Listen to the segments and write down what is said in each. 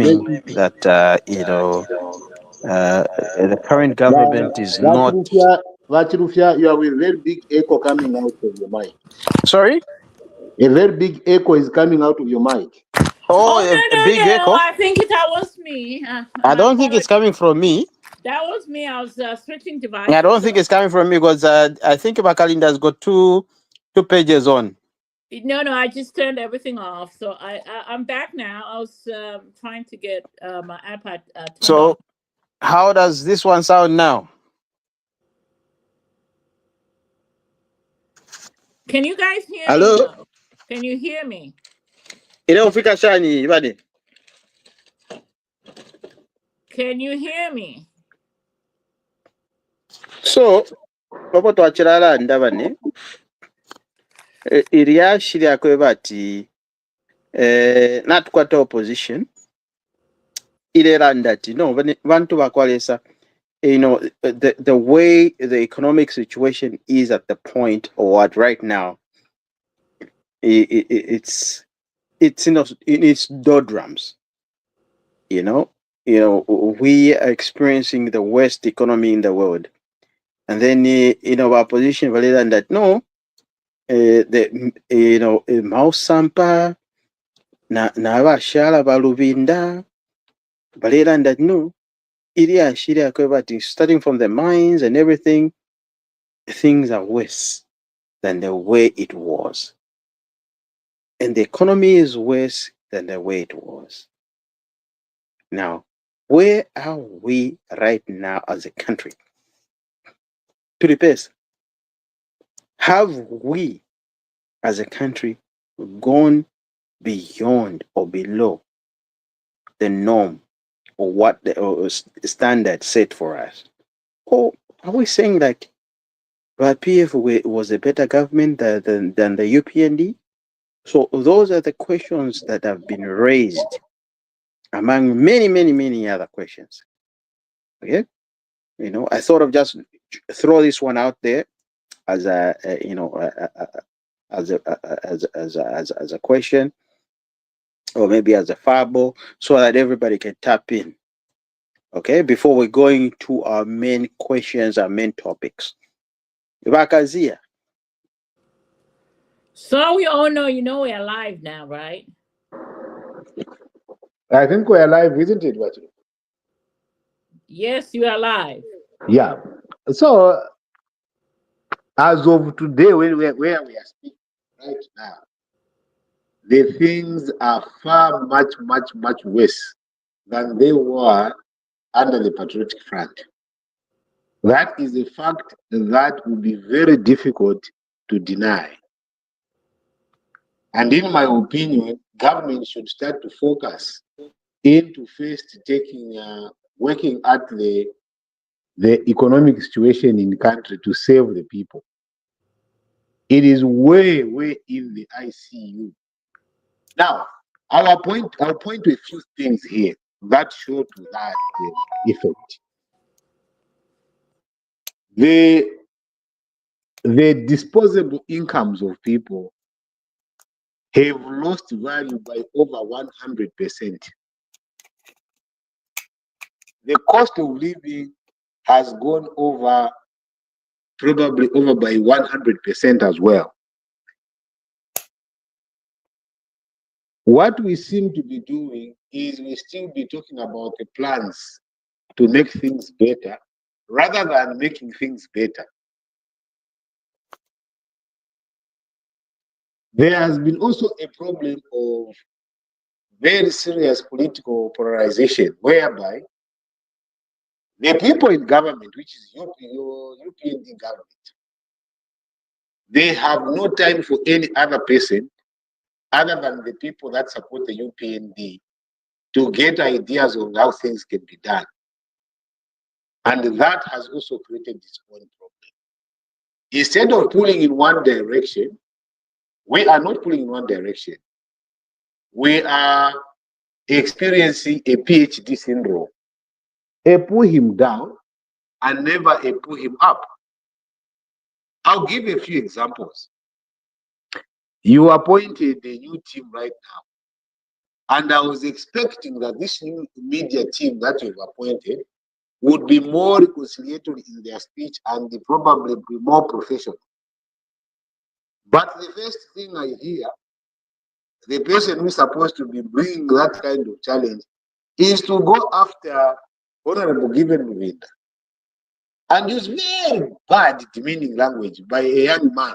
claiming that the current government is not. Vachirufia, you have a very big echo coming out of your mic. Sorry? A very big echo is coming out of your mic. Oh, Oh no a no big no! echo. I think that was me. I don't think it's coming from me. That was me. I was switching I don't devices. think it's coming from me because I think my calendar's got two pages on. No, no, I just turned everything off. So I'm back now. I was trying to get my iPad turned So on. how does this one sound now? Can you guys hear me Hello? though? Can you hear me? Inayofika shani ibadi. Can you hear me? So popo twachirala ndabane iriashiri bati natukwata opposition ilera ndati no bantu bakwalesa the way the economic situation is at the point or at right now it's in its doldrums. We are experiencing the worst economy in the world, and then our position valida that no mausampa na abashala balubinda valida that no starting from the mines and everything, things are worse than the way it was, and the economy is worse than the way it was. Now, where are we right now as a country? To the best, have we as a country gone beyond or below the norm or what the standard set for us? Or are we saying like PF was a better government than the UPND? So those are the questions that have been raised among many, many, many other questions. Okay? I thought of just throw this one out there as as a question, or maybe as a fable, so that everybody can tap in. Okay, before we're going to our main questions, our main topics. Bakazia. So we all know, we're alive now, right? I think we're alive, isn't it, Vachiru? Yes, you are alive. Yeah. So, as of today, where we are speaking right now, the things are far much, much, much worse than they were under the Patriotic Front. That is a fact that will be very difficult to deny. And in my opinion, government should start to focus into first working at the economic situation in the country to save the people. It is way, way in the ICU. Now, I'll point to a few things here that show to that effect. The disposable incomes of people have lost value by over 100%. The cost of living has gone probably over by 100% as well. What we seem to be doing is we still be talking about the plans to make things better rather than making things better. There has been also a problem of very serious political polarization, whereby the people in government, which is your UPND government, they have no time for any other person other than the people that support the UPND to get ideas of how things can be done. And that has also created its own problem. Instead of pulling in one direction, we are not pulling in one direction. We are experiencing a PhD syndrome. A pull him down and never a pull him up. I'll give a few examples. You appointed a new team right now. And I was expecting that this new media team that you've appointed would be more reconciliatory in their speech and probably be more professional. But the first thing I hear, the person who's supposed to be bringing that kind of challenge is to go after Honorable Given Mvinda and use very bad, demeaning language by a young man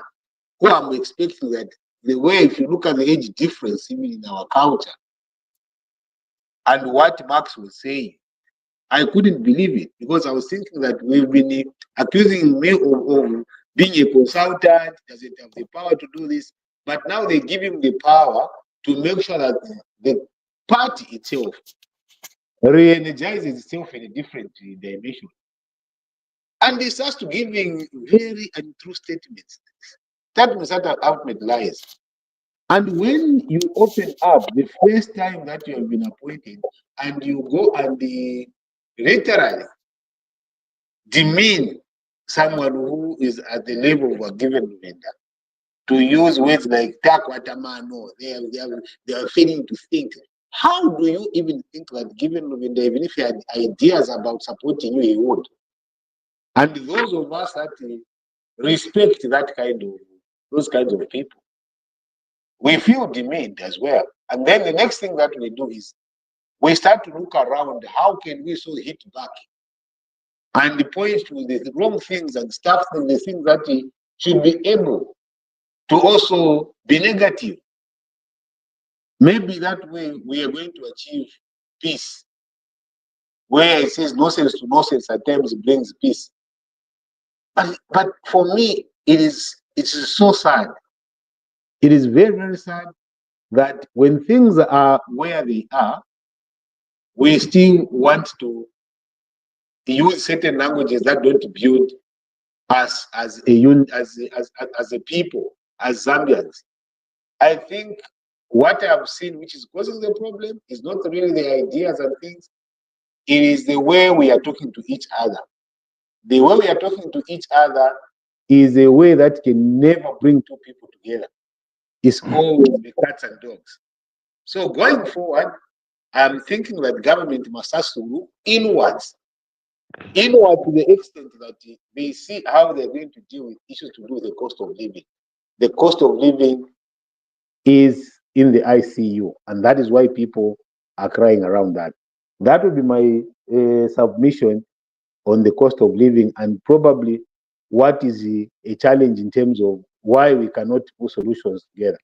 who I'm expecting that the way, if you look at the age difference even in our culture and what Marx was saying, I couldn't believe it because I was thinking that we've been accusing me of being a consultant, doesn't have the power to do this, but now they give him the power to make sure that the party itself re-energizes itself in a different dimension. And they start to giving very untrue statements. Statements that are outright lies. And when you open up the first time that you have been appointed and you go and literally demean someone who is at the level of a given vendor, to use words like takwatamano, they are failing to think. How do you even think that given vendor, even if he had ideas about supporting you, he would? And those of us that respect that kind of those kinds of people, we feel demeaned as well. And then the next thing that we do is we start to look around, how can we so hit back and point to the wrong things and stuff and the things that he should be able to also be negative. Maybe that way we are going to achieve peace. Where it says nonsense to nonsense at times brings peace. But for me, it is so sad. It is very, very sad that when things are where they are, we still want to use certain languages that don't build us as a people, as Zambians. I think what I've seen, which is causing the problem, is not really the ideas and things. It is the way we are talking to each other. The way we are talking to each other is a way that can never bring two people together. It's always the cats and dogs. So going forward, I'm thinking that government must start to look inwards to the extent that they see how they're going to deal with issues to do with the cost of living. The cost of living is in the ICU, and that is why people are crying around that. That would be my submission on the cost of living and probably what is a challenge in terms of why we cannot put solutions together.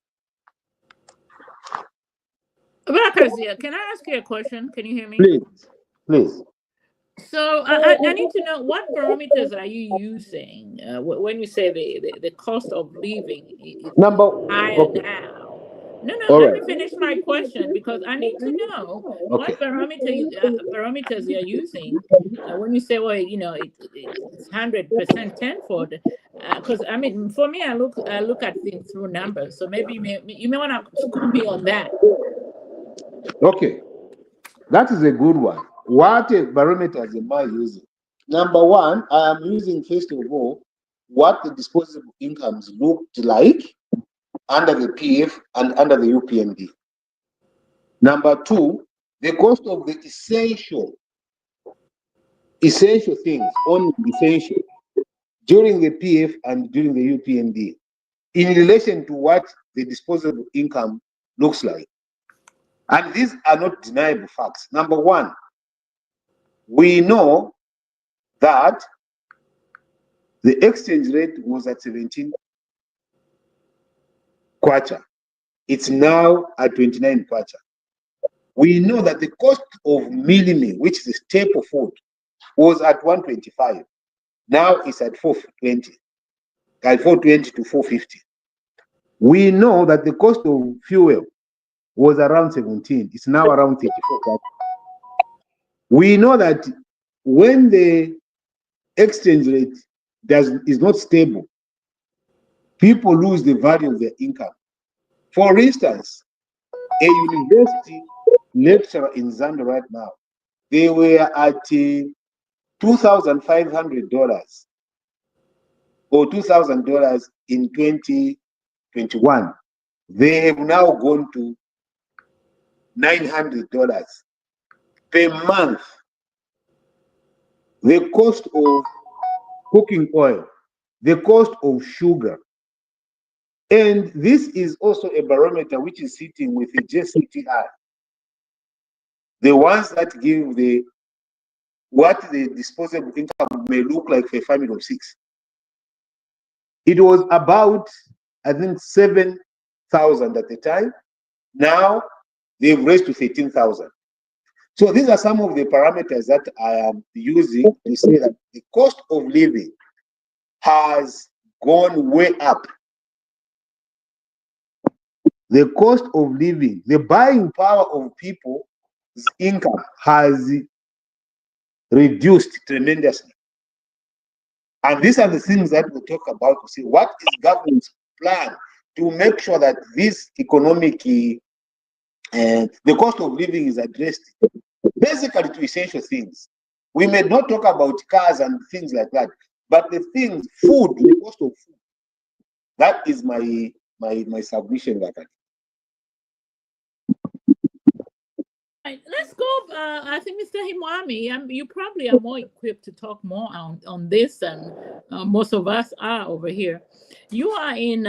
Bakazia, can I ask you a question? Can you hear me? Please. So I need to know, what parameters are you using when you say the cost of living is higher now? No, let me finish my question because I need to know what parameters you're using when you say, well, it's 100% Tenford. Because I mean, for me, I look at things through numbers. So maybe you may want to school me on that. Okay, that is a good one. What barometers am I using? Number one, I am using, first of all, what the disposable incomes looked like under the PF and under the UPND. Number two, the cost of the essential things, only essential, during the PF and during the UPND, in relation to what the disposable income looks like. And these are not deniable facts. Number one, we know that the exchange rate was at 17 kwacha. It's now at 29 kwacha. We know that the cost of milling, which is a staple food, was at 125. Now it's at 420, at 420 to 450. We know that the cost of fuel was around 17. It's now around 34. We know that when the exchange rate is not stable, people lose the value of their income. For instance, a university lecturer in Zambia right now, they were at $2,500 or $2,000 in 2021. They have now gone to $900 per month. The cost of cooking oil, the cost of sugar. And this is also a barometer which is sitting with the JCTI, the ones that give what the disposable income may look like for a family of 6. It was about, I think, 7,000 at the time. Now they've raised to 13,000. So these are some of the parameters that I am using to say that the cost of living has gone way up. The cost of living, the buying power of people's income has reduced tremendously. And these are the things that we talk about to see what is government's plan to make sure that this economic, the cost of living is addressed basically to essential things. We may not talk about cars and things like that, but the things, food, the cost of food, that is my submission. Let's go. I think Mr. Himwami, you probably are more equipped to talk more on this than most of us are over here. You are in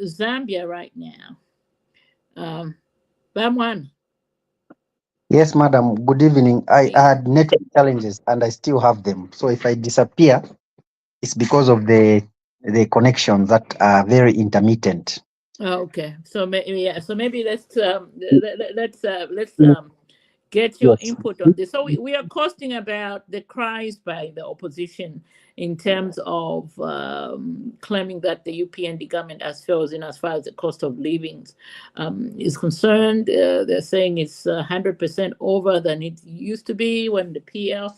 Zambia right now. Bamwami. Yes, madam. Good evening. I had network challenges and I still have them. So if I disappear, it's because of the connections that are very intermittent. Okay. So maybe let's get your input on this. So we are costing about the cries by the opposition in terms of claiming that the UPND government has failed in as far as the cost of living is concerned. They're saying it's 100% over than it used to be when the PF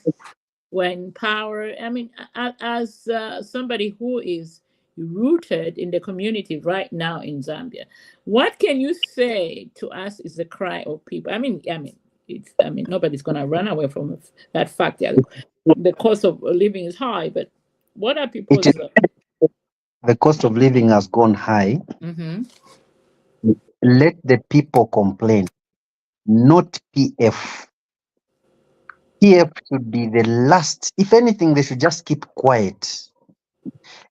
were in power. I mean, as somebody who is rooted in the community right now in Zambia, what can you say to us is the cry of people? I mean, nobody's going to run away from that fact that the cost of living is high, but what are people saying? The cost of living has gone high. Mm-hmm. Let the people complain, not PF. PF should be the last. If anything, they should just keep quiet.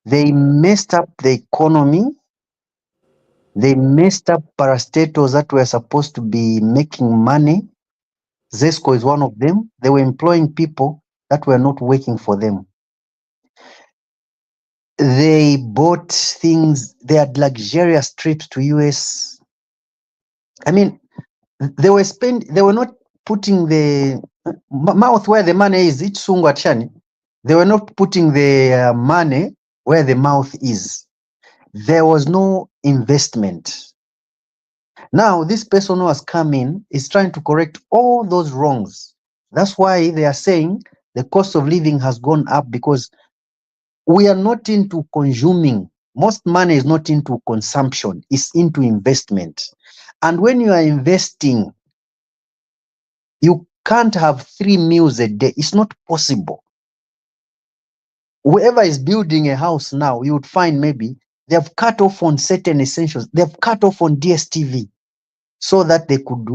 They messed up the economy. They messed up parastatals that were supposed to be making money. Zesco is one of them. They were employing people that were not working for them. They bought things. They had luxurious trips to US. I mean, they were not putting the mouth where the money is. It's Sungwachani. They were not putting the money where the mouth is. There was no investment. Now, this person who has come in is trying to correct all those wrongs. That's why they are saying the cost of living has gone up, because we are not into consuming. Most money is not into consumption, it's into investment. And when you are investing, you can't have 3 meals a day. It's not possible. Whoever is building a house now, you would find maybe they have cut off on certain essentials. They have cut off on DSTV so that they could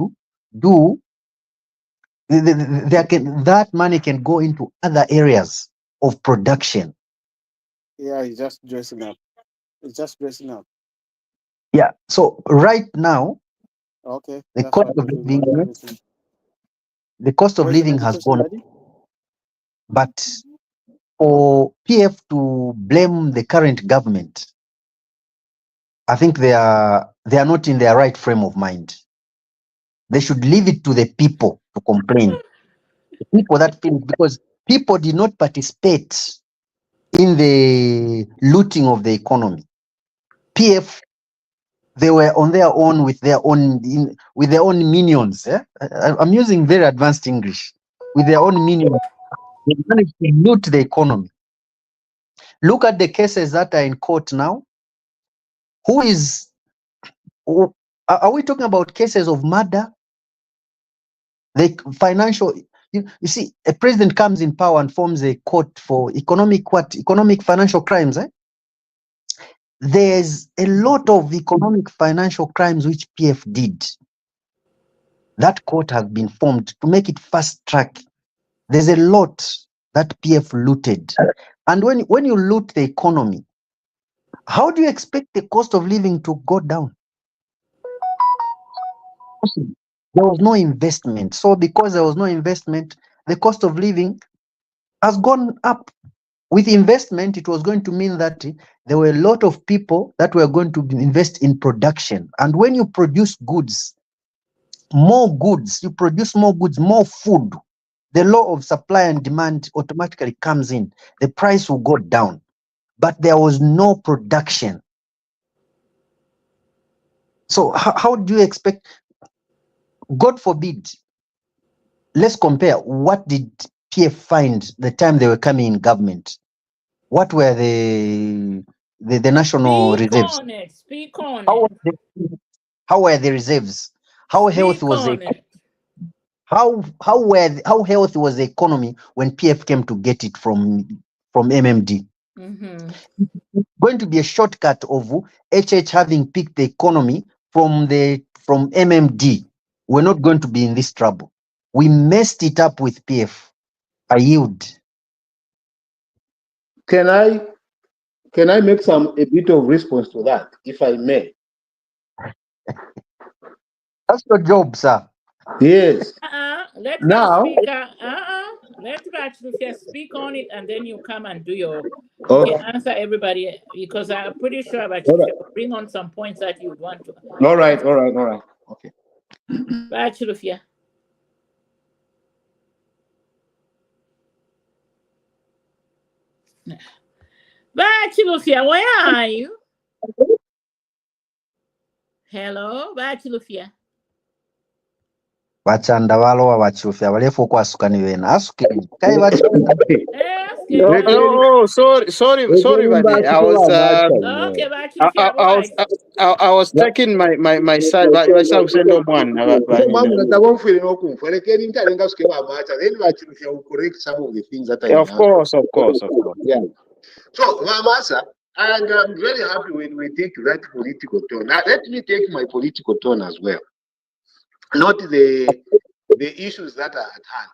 that money can go into other areas of production. Yeah, he's just dressing up. It's just dressing up. Yeah. So right now, Okay. the cost of living has gone up. But for PF to blame the current government, I think they are not in their right frame of mind. They should leave it to the people to complain. The people that feel, because people did not participate in the looting of the economy. PF, they were on their own with their own minions. I'm using very advanced English. With their own minions, they managed to loot the economy. Look at the cases that are in court now. Are we talking about cases of murder? The financial, you see, a president comes in power and forms a court for economic financial crimes. There's a lot of economic financial crimes which PF did. that court has been formed to make it fast track. There's a lot that PF looted. And when you loot the economy, how do you expect the cost of living to go down? There was no investment. So because there was no investment, the cost of living has gone up. With investment, it was going to mean that there were a lot of people that were going to invest in production. And when you produce goods, you produce more goods, more food, the law of supply and demand automatically comes in. The price will go down. But there was no production. So how do you expect? God forbid. Let's compare. What did PF find the time they were coming in government? What were the national reserves? Speak on How it. how were the reserves? How healthy was the how healthy was the economy when PF came to get it from MMD? Going to be a shortcut of HH having picked the economy from MMD. We're not going to be in this trouble. We messed it up with PF. I yield. Can I make a bit of response to that, if I may? That's your job, sir. Yes. Let BantuTV speak on it, and then you come and do your. You can answer everybody, because I'm pretty sure BantuTV will bring on some points that you would want to. All right. Okay. BantuTV. BantuTV, where are you? Hello, BantuTV. Vachanda valowa vachufya valefu kwasukani vena asukeni kai vachanda. Oh, sorry, buddy. I was taking my side. Some of the things that Of course. Yeah. So, Mamasa, and I'm very happy when we take that political tone. Now, let me take my political tone as well, not the issues that are at hand.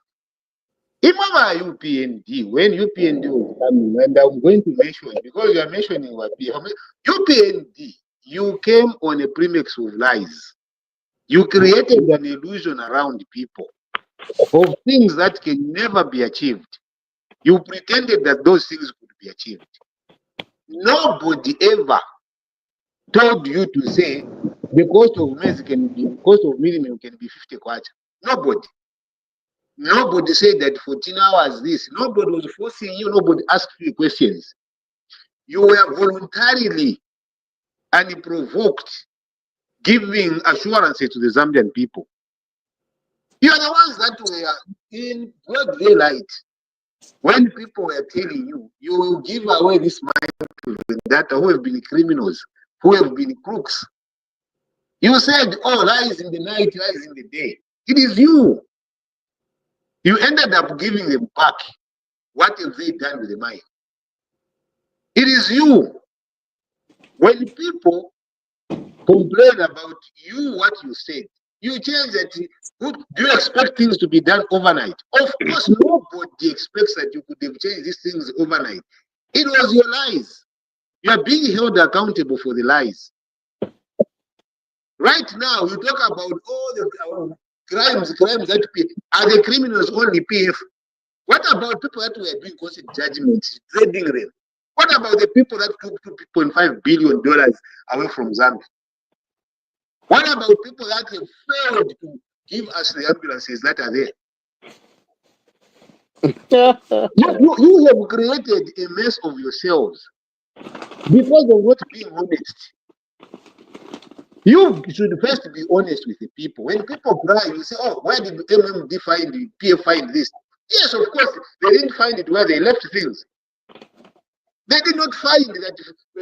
Remember UPND, when UPND was coming, and I'm going to mention, because you are mentioning what UPND, you came on a premise of lies. You created an illusion around people of things that can never be achieved. You pretended that those things could be achieved. Nobody ever told you to say the cost of minimum can be 50 kwacha. Nobody said that 14 hours this. Nobody was forcing you. Nobody asked you questions. You were voluntarily and provoked giving assurances to the Zambian people. You are the ones that were in broad daylight when people were telling you, you will give away this money to that who have been criminals, who have been crooks. You said, oh, lies in the night, lies in the day. It is you. You ended up giving them back. What have they done with the money? It is you. When people complain about you, what you said, you change it. Do you expect things to be done overnight? Of course, nobody expects that you could have changed these things overnight. It was your lies. You are being held accountable for the lies. Right now, you talk about all the crimes that are the criminals only PF. What about people that were doing constant judgments, trading them? What about the people that took $2.5 billion away from Zambia? What about people that have failed to give us the ambulances that are there? You have created a mess of yourselves because of not being honest. You should first be honest with the people. When people cry, you say, oh, where did MMD find the PF find this? Yes, of course, they didn't find it where they left things. They did not find that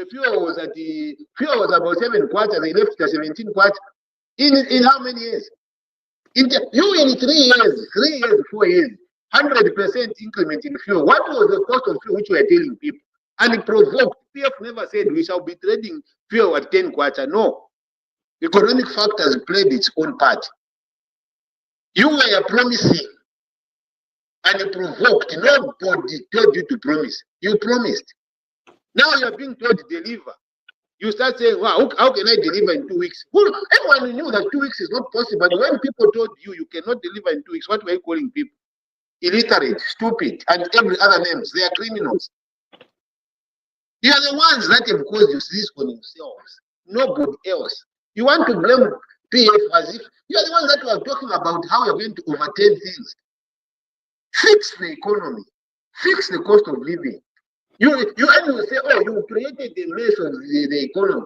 fuel was about 7 quarters, they left the 17 quarters. In how many years? In 3 years, 4 years, 100% increment in fuel. What was the cost of fuel which we are telling people? And it provoked. PF never said we shall be trading fuel at 10 quarters. No. Economic factors played its own part. You were promising and you provoked. Nobody told you to promise. You promised. Now you're being told to deliver. You start saying, wow, how can I deliver in 2 weeks? Well, everyone knew that 2 weeks is not possible. But when people told you you cannot deliver in 2 weeks, what were you calling people? Illiterate, stupid, and every other names. They are criminals. You are the ones that have caused this on yourselves. Nobody else. You want to blame PF as if you are the ones that were talking about how you're going to overturn things. Fix the economy. Fix the cost of living. You anyway say, oh, you created the mess of the economy.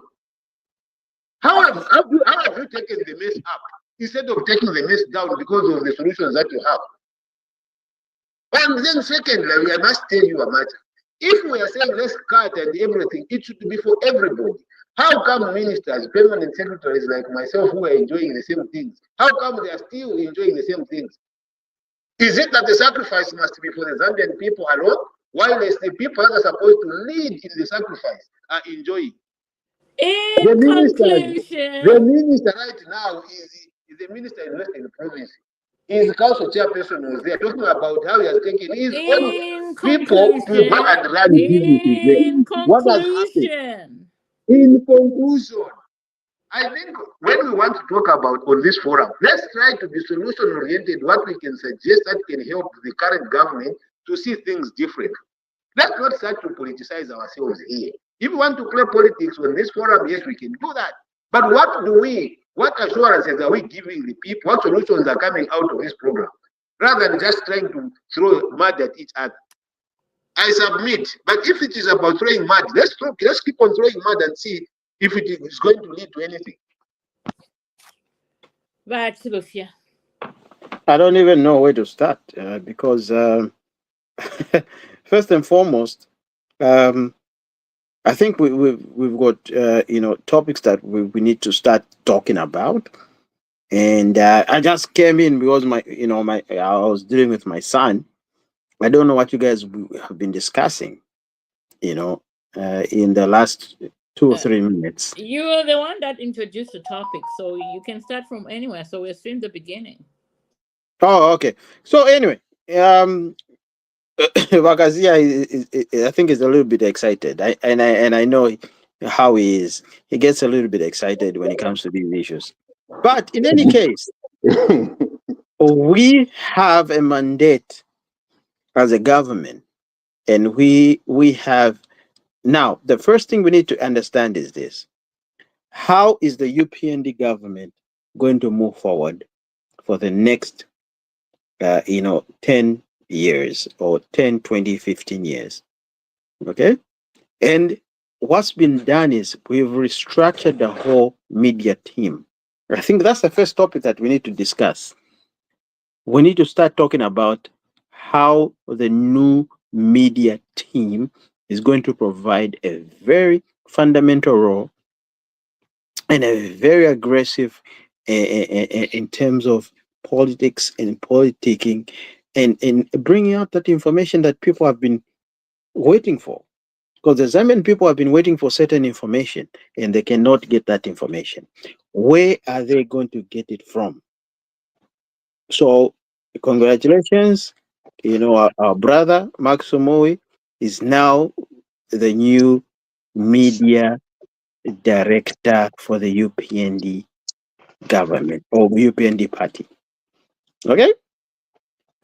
How have you taken the mess up instead of taking the mess down because of the solutions that you have? And then secondly, I must tell you a matter. If we are saying let's cut and everything, it should be for everybody. How come ministers, permanent secretaries like myself who are enjoying the same things, how come they are still enjoying the same things? Is it that the sacrifice must be for the Zambian people alone, while the people that are supposed to lead in the sacrifice are enjoying? In conclusion, the minister right now is the minister in Western province. His council chairperson was there talking about how he has taken his own people to go and run businesses there. What has happened? In conclusion, I think when we want to talk about on this forum, let's try to be solution oriented, what we can suggest that can help the current government to see things different. Let's not start to politicize ourselves here. If we want to play politics on this forum, yes, we can do that. But what assurances are we giving the people? What solutions are coming out of this program? Rather than just trying to throw mud at each other. I submit, but if it is about throwing mud, let's keep on throwing mud and see if it is going to lead to anything. Right, Lucia. I don't even know where to start because first and foremost, I think we've got topics that we need to start talking about, and I just came in because I was dealing with my son. I don't know what you guys have been discussing, in the last 2 or 3 minutes. You are the one that introduced the topic, so you can start from anywhere. So we're still in the beginning. Oh, okay. So anyway, Wakazia I think is a little bit excited. I know how he is. He gets a little bit excited when it comes to these issues. But in any case, we have a mandate as a government, and we have now. The first thing we need to understand is this: how is the UPND government going to move forward for the next 10 years or 10, 20, 15 years? Okay. And what's been done is we've restructured the whole media team. I think that's the first topic that we need to discuss. We need to start talking about how the new media team is going to provide a very fundamental role and a very aggressive in terms of politics and politicking and bringing out that information that people have been waiting for. Because the Zambian people have been waiting for certain information and they cannot get that information. Where are they going to get it from? So, congratulations. Our brother, Mark Somoe, is now the new media director for the UPND government or UPND party. Okay?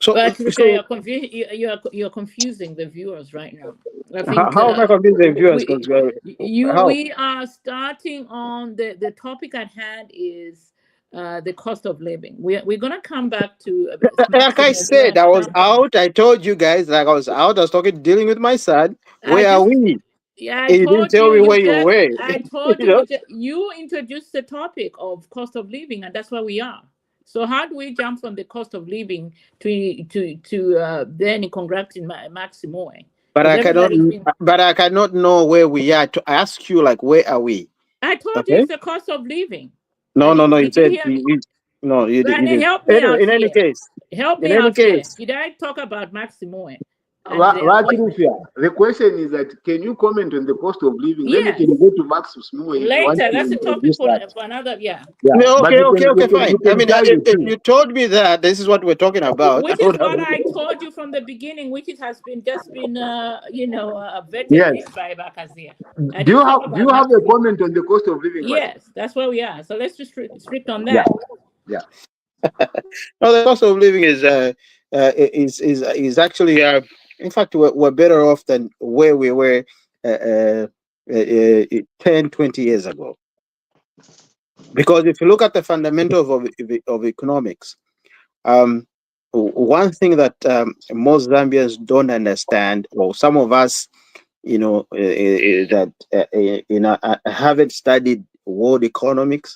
But you're confusing the viewers right now. I think how am I confusing the viewers? We are starting on the topic at hand is the cost of living. We're gonna come back to like I said, I was out. I told you guys, like I was out. I was dealing with my son. Where are we? Yeah, I told tell me where you were. I told you you introduced the topic of cost of living, and that's where we are. So how do we jump from the cost of living to then congratulating Maximoy? But I cannot know where we are to ask you, like, where are we? I told you it's the cost of living. No. You said you didn't. Help me out in any case. Help me out here. Did I talk about Maximoy? and the appointment. The question is that can you comment on the cost of living? Then you Yes. can go to Max Usmue if you want Later, to that's a topic for another. Yeah. But Okay, fine. you I can mean, try the if thing. you told me that this is what we're talking about, I Which is would have. what I told you from the beginning, which it has been vetted Yes. in by Bakazia. I Do didn't talk you about have a Maxi. comment on the cost of living, madam? Yes, that's where we are. So let's just strict on Yeah. that. Yeah. No, the cost of living is actually in fact we're better off than where we were uh, uh, 10, 20 years ago. Because if you look at the fundamentals of economics, one thing that most Zambians don't understand, or some of us, that haven't studied world economics,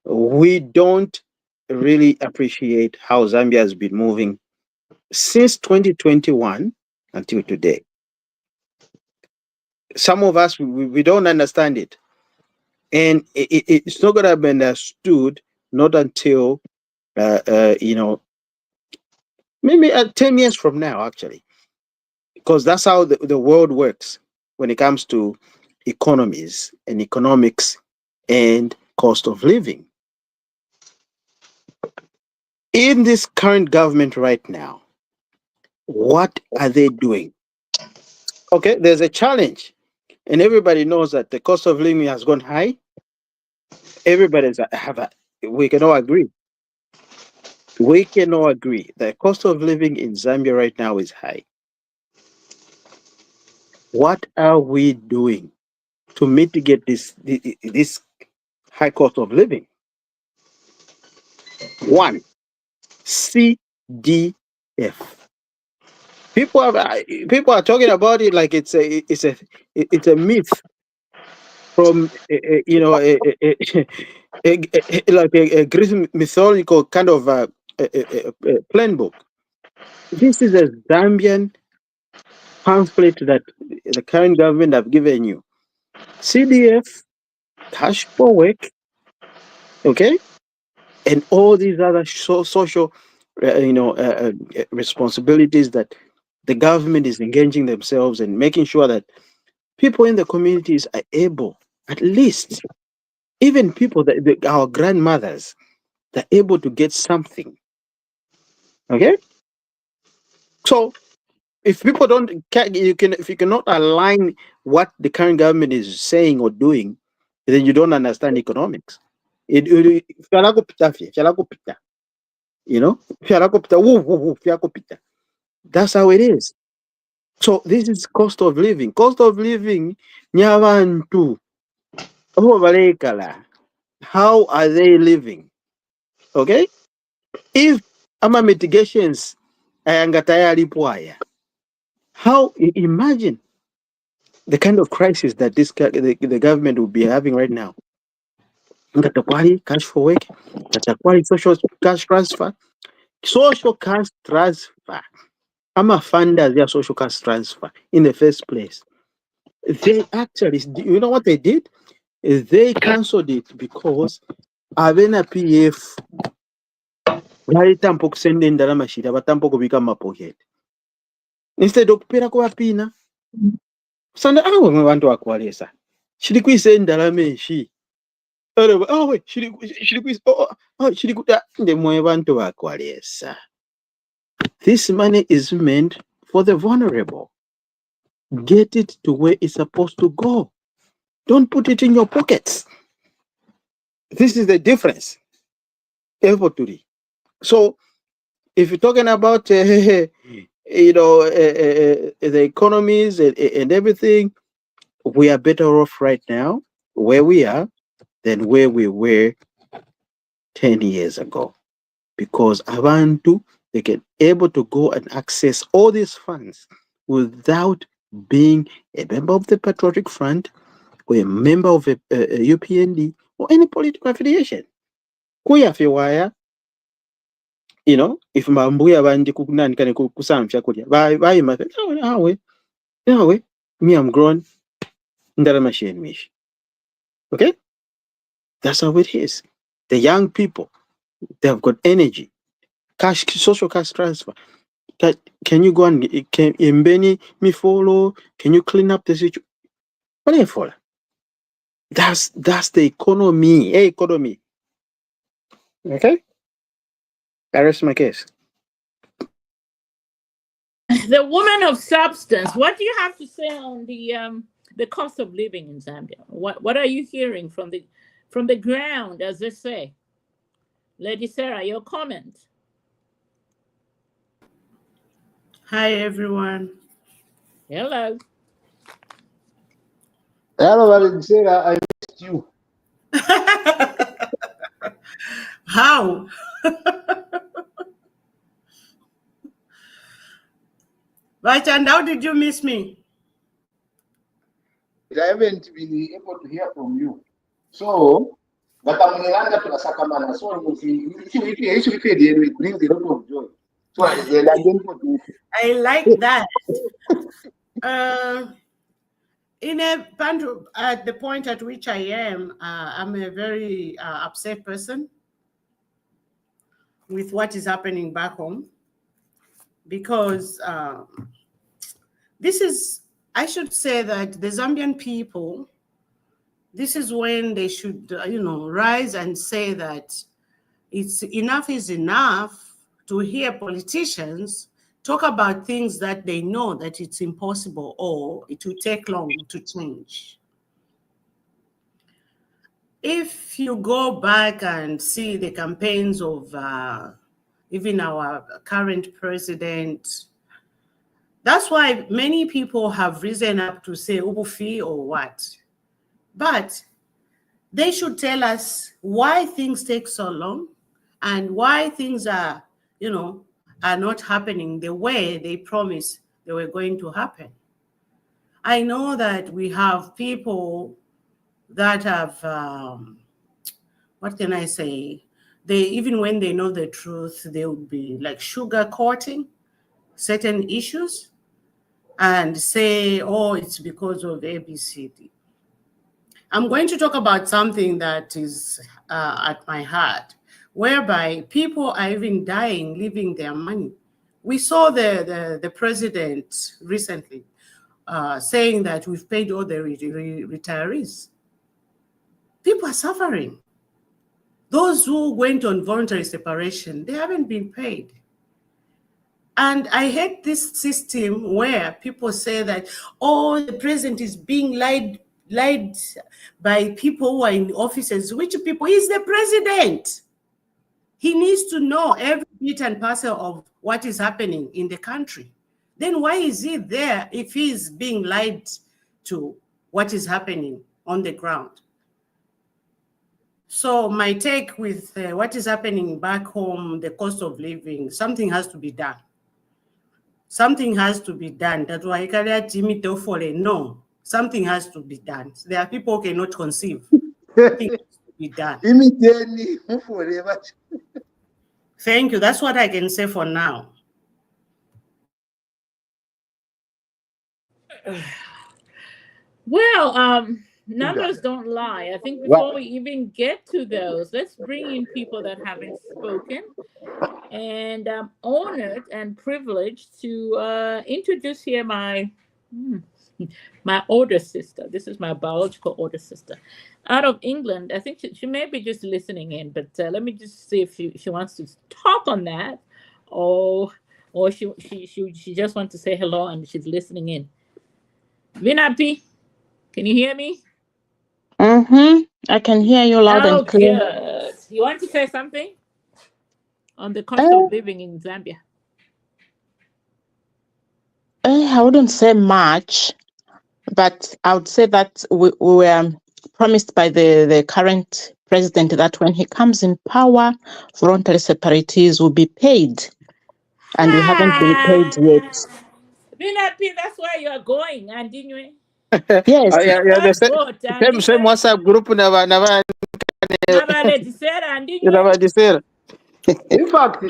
we don't really appreciate how Zambia has been moving since 2021 until today. Some of us, we don't understand it. And it's not going to be understood not until, maybe 10 years from now, actually. Because that's how the world works when it comes to economies and economics and cost of living. In this current government right now, what are they doing? Okay, there's a challenge, and everybody knows that the cost of living has gone high. Everybody's we can all agree. We can all agree the cost of living in Zambia right now is high. What are we doing to mitigate this high cost of living? One, CDF. People are talking about it like it's a myth from like a Greek mythological kind of plan book. This is a Zambian pamphlet that the current government have given you. CDF, cash for work, okay, and all these other social, responsibilities that the government is engaging themselves and making sure that people in the communities are able, at least, even people our grandmothers, they're able to get something. Okay, so if people don't, if you cannot align what the current government is saying or doing, then you don't understand economics. That's how it is. So this is cost of living. Cost of living, nyabantu, how are they living? Okay, if ama mitigations how imagine the kind of crisis that the government will be having right now. Ngatakwali cash for work, ngatakwali social cash transfer, ama funders their social cash transfer in the first place. They actually, you know what they did? They cancelled it because Avena PF balitampa okusenda endalama shira batampa okubika mu mapocket. Instead okupera kwa pina. Sanda awe mwe bantu akwalesa. Shiri kwisa endalama enshi. Awe shiri kwisa shiri kuta nde mwe bantu bakwalesa. This money is meant for the vulnerable. Get it to where it's supposed to go. Don't put it in your pockets. This is the difference. So, if you're talking about the economies and everything, we are better off right now where we are than where we were 10 years ago, because abantu, they can able to go and access all these funds without being a member of the Patriotic Front or a member of a UPND or any political affiliation. Kuyafiwaya, if mambuya bandi kukunani kane kusamfya kulya bye nawe me I'm grown ndala machine mish. Okay, that's how it is. The young people, they have got energy, cash, social cash transfer. Can you go and can Mbeni me follow? Can you clean up the situation? Whatever. That's the economy. Economy. Okay? I rest my case. The woman of substance. What do you have to say on the cost of living in Zambia? What are you hearing from the ground, as they say? Lady Sarah, your comment. Hi, everyone. Hello. Hello, Lady Sarah, I missed you. How? Right, and how did you miss me? I haven't been able to hear from you. So, but I'm going to Sakamana. So, it brings a lot of joy. So, I like that. At the point at which I am, I'm a very upset person with what is happening back home, because I should say that the Zambian people, this is when they should, rise and say that enough is enough to hear politicians talk about things that they know that it's impossible or it will take long to change. If you go back and see the campaigns of even our current president, that's why many people have risen up to say Ubufi or what. But they should tell us why things take so long and why things are not happening the way they promised they were going to happen. I know that we have people that have, what can I say? Even when they know the truth, they would be like sugarcoating certain issues and say, oh, it's because of ABCD. I'm going to talk about something that is at my heart, whereby people are even dying, leaving their money. We saw the president recently saying that we've paid all the retirees. People are suffering. Those who went on voluntary separation, they haven't been paid. And I hate this system where people say that, oh, the president is being lied by people who are in offices. Which people? He's the president. He needs to know every bit and parcel of what is happening in the country. Then why is he there if he's being lied to what is happening on the ground? So my take with what is happening back home, the cost of living, something has to be done. Something has to be done. That's why I can't Jimmy Tofole. No, something has to be done. There are people who cannot conceive. Something has to be done. Thank you. That's what I can say for now. Well, numbers don't lie. I think before we even get to those, let's bring in people that haven't spoken. And I'm honored and privileged to introduce here my older sister. This is my biological older sister out of England. I think she may be just listening in, but let me just see if she wants to talk on that, or she just wants to say hello and she's listening in. Vinapi, can you hear me? I can hear you loud and clear. Good. You want to say something on the cost of living in Zambia? I wouldn't say much, but I would say that we were promised by the current president that when he comes in power, voluntary separatees will be paid. And we haven't been paid yet. Vinapi, that's where you are going, and didn't Yes. The same WhatsApp group never In fact,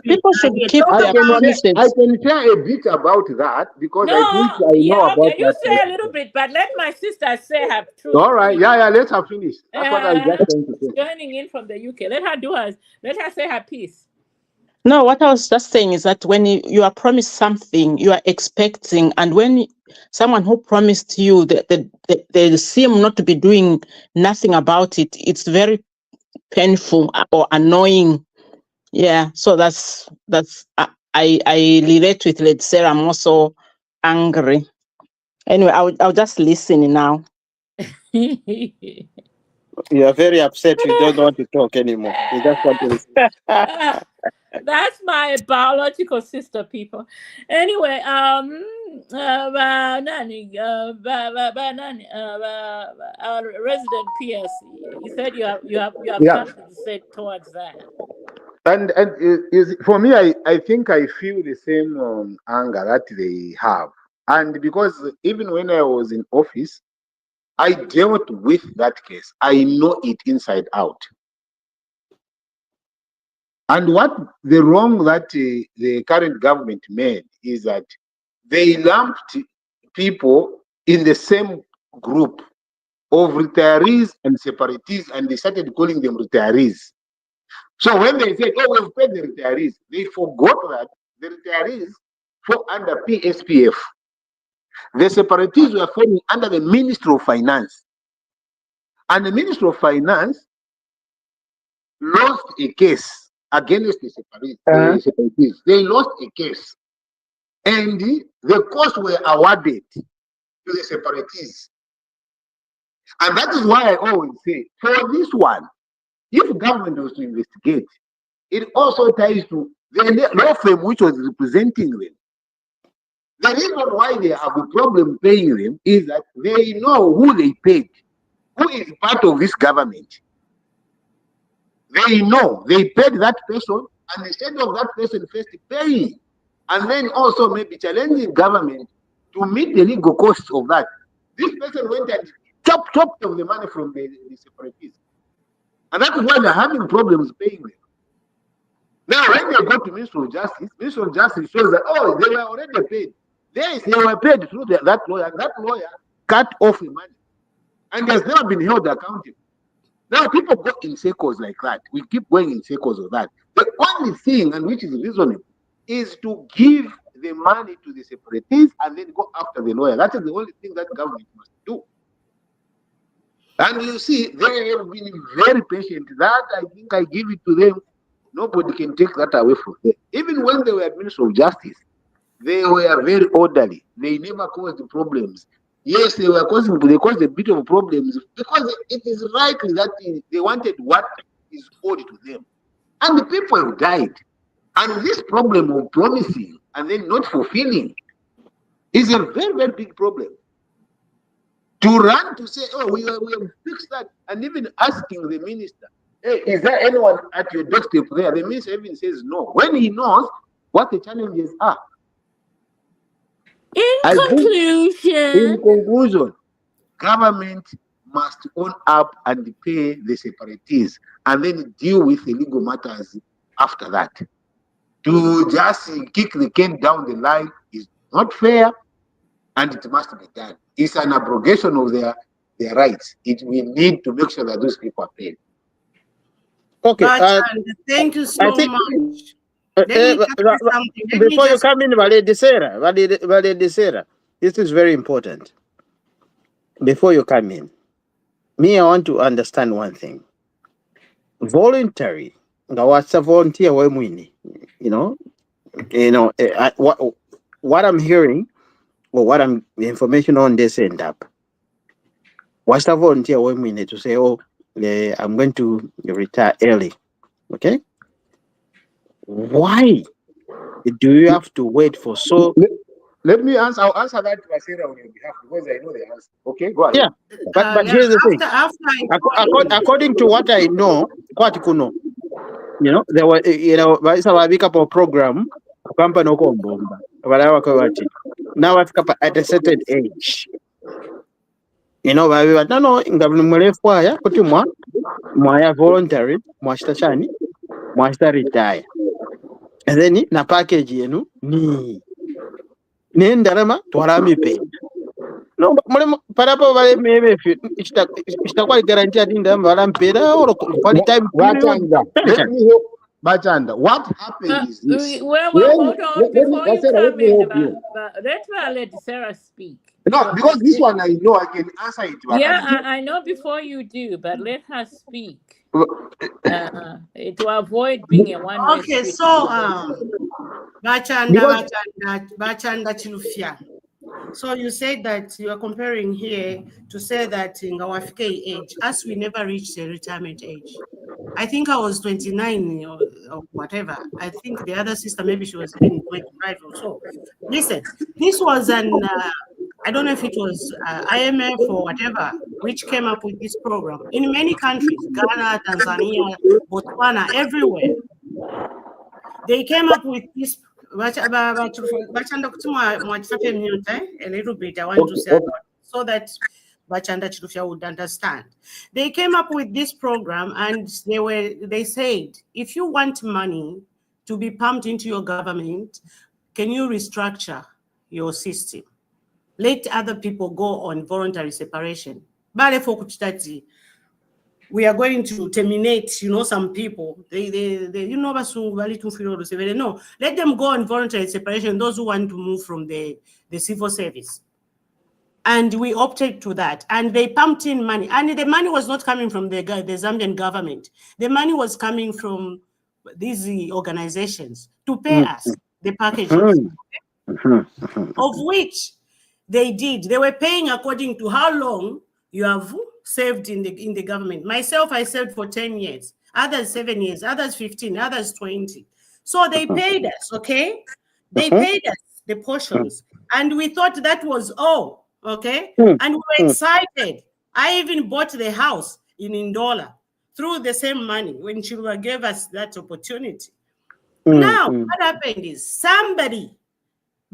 people should keep their promises. I can share a bit about that because I think I know about okay, you that. say a little bit, but let my sister say her truth. All right, let her finish. That's what I was just going to say. Joining in from the UK. Let her say her piece. No, what I was just saying is that when you are promised something, you are expecting, and when someone who promised you they seem not to be doing nothing about it, it's very painful or annoying. Yeah, so that's I relate with Lady Sarah. I'm also angry. Anyway, I'll just listen now. You are very upset. You don't want to talk anymore. You just want to listen. That's my biological sister, people. Anyway, resident PS, you said you have Yeah. something to say towards that. And for me, I think I feel the same anger that they have. And because even when I was in office, I dealt with that case. I know it inside out. And what the wrong that the current government made is that they lumped people in the same group of retirees and separatists, and they started calling them retirees. So when they said, "Oh, we've paid the retirees," they forgot that the retirees fall under PSPF. The separatists were falling under the Ministry of Finance, and the Ministry of Finance lost a case against the separatists. They lost a case, and the costs were awarded to the separatists. And that is why I always say, for this one, if government was to investigate, it also ties to the law firm which was representing them. The reason why they have a problem paying them is that they know who they paid, who is part of this government. They know they paid that person, and instead of that person first paying, and then also maybe challenging government to meet the legal costs of that, this person went and chopped of the money from the separatists. And that is why they're having problems paying them. Now, when they go to Ministry of Justice shows that, oh, they were already paid. Yes, they were paid through that lawyer, and that lawyer cut off the money. And has never been held accountable. Now, people go in circles like that. We keep going in circles of that. The only thing, and which is reasonable, is to give the money to the separatists and then go after the lawyer. That is the only thing that government must do. And you see, they have been very patient. That I think I give it to them. Nobody can take that away from them. Even when they were Minister of Justice, they were very orderly. They never caused problems. Yes, they caused a bit of problems because it is likely that they wanted what is owed to them. And the people have died. And this problem of promising and then not fulfilling is a very, very big problem. To run to say, oh, we have fixed that, and even asking the minister, hey, is there anyone at your doorstep there? The minister even says no, when he knows what the challenges are. In conclusion, government must own up and pay the separatists and then deal with the legal matters after that. To just kick the can down the line is not fair, and it must be done. It's an abrogation of their rights. We need to make sure that those people are paid. Okay. Thank you so much. Before you come in, Valedi Sarah, this is very important. Before you come in, I want to understand one thing. Voluntary, what's a volunteer? What I'm hearing, or the information on this end up. What's a volunteer to say, oh, I'm going to retire early? Okay. Why do you have to wait for so? Let me answer. I'll answer that to Asira on your behalf because I know the answer. Okay, go ahead. Yeah, but here's the thing. According to what I know, there were a couple of program now at a certain age. No, mwaya voluntary, mwashitachani, mwashita retire. And then na package ni nendarama twarami pay. No, parapo vale maybe itakuwa guarantee ati ndamba valampera or quality time period. Bachanda, what happened is this. Well, When, hold on before you Sarah, let come me in. help you. But let's let Sarah speak. No, because this one I know I can answer it. Yeah, I know before you do, but let her speak. To avoid being a one-way Okay, street. so Bachanda Chilufia. So you said that you are comparing here to say that in our age, as we never reached a retirement age. I think I was 29 or whatever. I think the other sister, maybe she was even 25 or so. Listen, this was an, I don't know if it was IMF or whatever, which came up with this program. In many countries, Ghana, Tanzania, Botswana, everywhere, they came up with this. A little bit, I want to say so that Bachanda Chilufya would understand. They came up with this program and they said, if you want money to be pumped into your government, can you restructure your system? Let other people go on voluntary separation. We are going to terminate, some people. No, let them go on voluntary separation, those who want to move from the civil service. And we opted to that. And they pumped in money. And the money was not coming from the Zambian government. The money was coming from these organizations to pay us the packages, of which they did. They were paying according to how long you have served in the government. Myself, I served for 10 years. Others 7 years. Others 15. Others 20. So they paid us, okay? They paid us the portions. And we thought that was all. Okay, and we were excited. I even bought the house in Ndola through the same money when Chilwa gave us that opportunity. Now, what happened is somebody,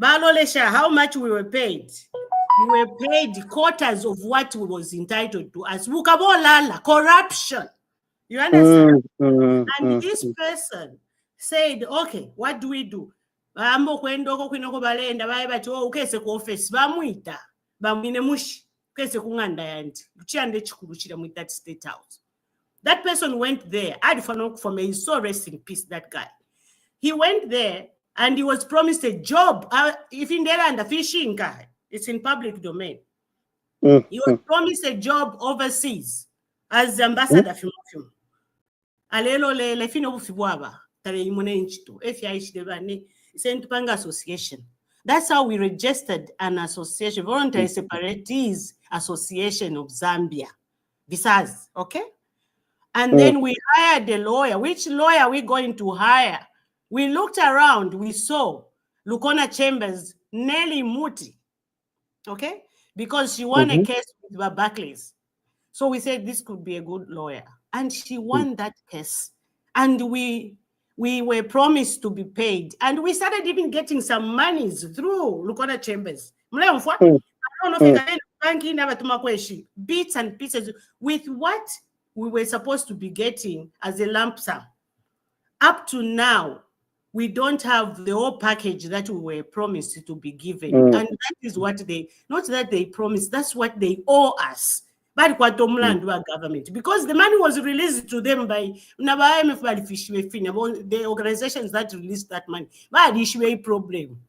Balolesha, how much we were paid? We were paid quarters of what was entitled to us. Wukabolala, corruption. You understand? And this person said, okay, what do we do? That person went there. He's so rest in peace, that guy. He went there and he was promised a job. If in there under fishing guy, it's in public domain. He was promised a job overseas as ambassador from Alelo le fino bufibwaba tale imone nchito Sentupanga Association. That's how we registered an association, Voluntary Separatists Association of Zambia, BISAZ, okay? And then we hired a lawyer. Which lawyer are we going to hire? We looked around, we saw Lukona Chambers, Nelly Muti, okay? Because she won a case with the Barclays. So we said this could be a good lawyer. And she won that case. And we were promised to be paid. And we started even getting some monies through Lukona Chambers. I don't know if you can bits and pieces with what we were supposed to be getting as a lump sum. Up to now, we don't have the whole package that we were promised to be given. And that is what not that they promised, that's what they owe us. But government, because the money was released to them by the organizations that released that money. But issue a problem.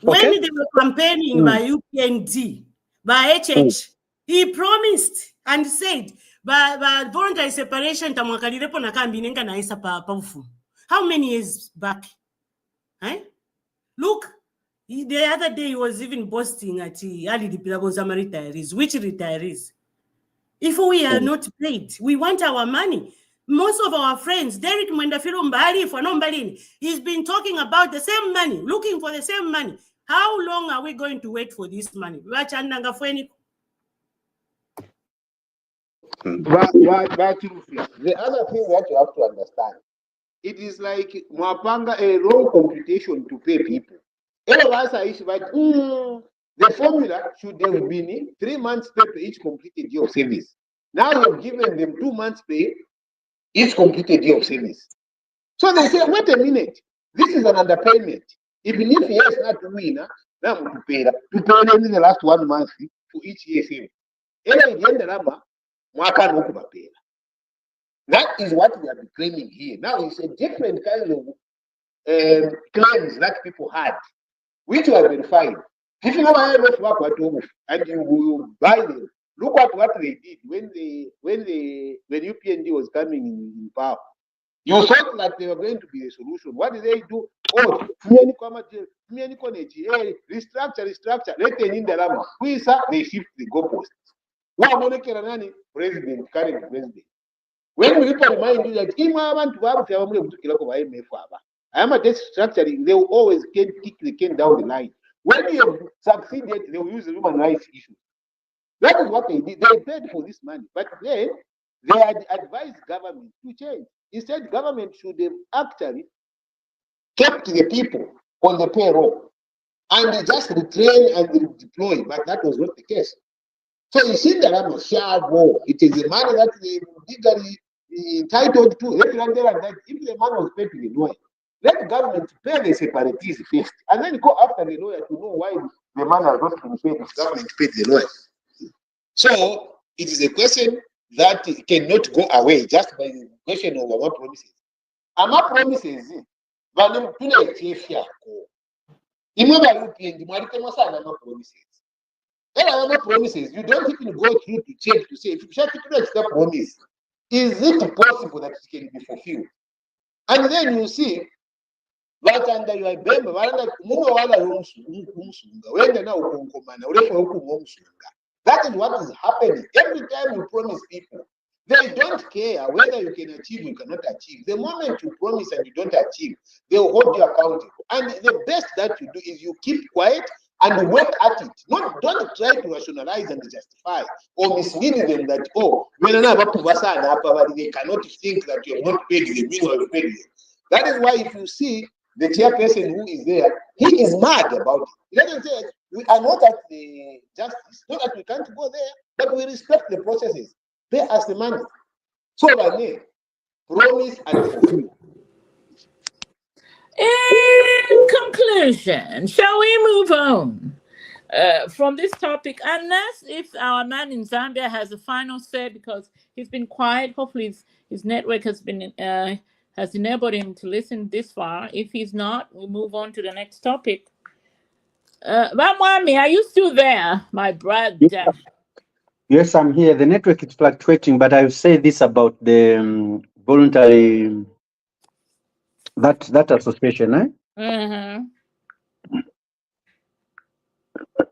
When they were campaigning by UPND, by HH, he promised and said, by voluntary separation, how many years back? Look, the other day he was even boasting at Ali Dipilabozama retirees. Which retirees? If we are not paid, we want our money. Most of our friends, Derek Mwendafiro Mbali, for Nombalini, he's been talking about the same money, looking for the same money. How long are we going to wait for this money? The other thing that you have to understand, it is like Mwapanga a wrong computation to pay people. All of us are issued, but the formula should have been 3 months pay for each completed year of service. Now you have given them 2 months pay each completed year of service. So they say, wait a minute, this is an underpayment. Even if he has not to win, now to pay them in the last 1 month for each year service. That is what we are claiming here. Now it's a different kind of claims that people had, which were verified. If you know IMF work at home and you buy them, look at what they did when UPND was coming in power. You thought that they were going to be a solution. What did they do? Oh, restructure. Let them in the lama. They shift the goalposts. President, current president. When we remind you that I am a structuring, they will always kick the can down the line. When you have succeeded, they will use the human rights issue. That is what they did. They paid for this money, but then they had advised government to change. Instead, government should have actually kept the people on the payroll and just retrain and deploy, but that was not the case. So you see that I'm a share war. It is the money that they legally entitled to. If the man was paid to the lawyer, let government pay the separatists first, and then go after the lawyer to know why the man has not been paid. If government paid the lawyer. So it is a question that cannot go away just by the question of our promises. Our promises, but no promises. There are no promises. You don't even go through to check to say if you shall the promise, is it possible that it can be fulfilled? And then you see, like under your bembe, that is what is happening. Every time you promise people, they don't care whether you can achieve or you cannot achieve. The moment you promise and you don't achieve, they will hold you accountable. And the best that you do is you keep quiet and work at it. Don't try to rationalize and justify or mislead them that, oh, they cannot think that you have not paid them, meanwhile you paid them. That is why if you see the chairperson who is there, he is mad about it. He doesn't say, we are not at the justice, not that we can't go there, but we respect the processes. Pay us the money. So, promise and fulfill. In conclusion, shall we move on from this topic? Unless if our man in Zambia has a final say, because he's been quiet. Hopefully his network has been has enabled him to listen this far. If he's not, we'll move on to the next topic. Bamwami, are you still there, my brother? Yes, I'm here. The network is fluctuating, but I'll say this about the voluntary that association, eh? Mm-hmm.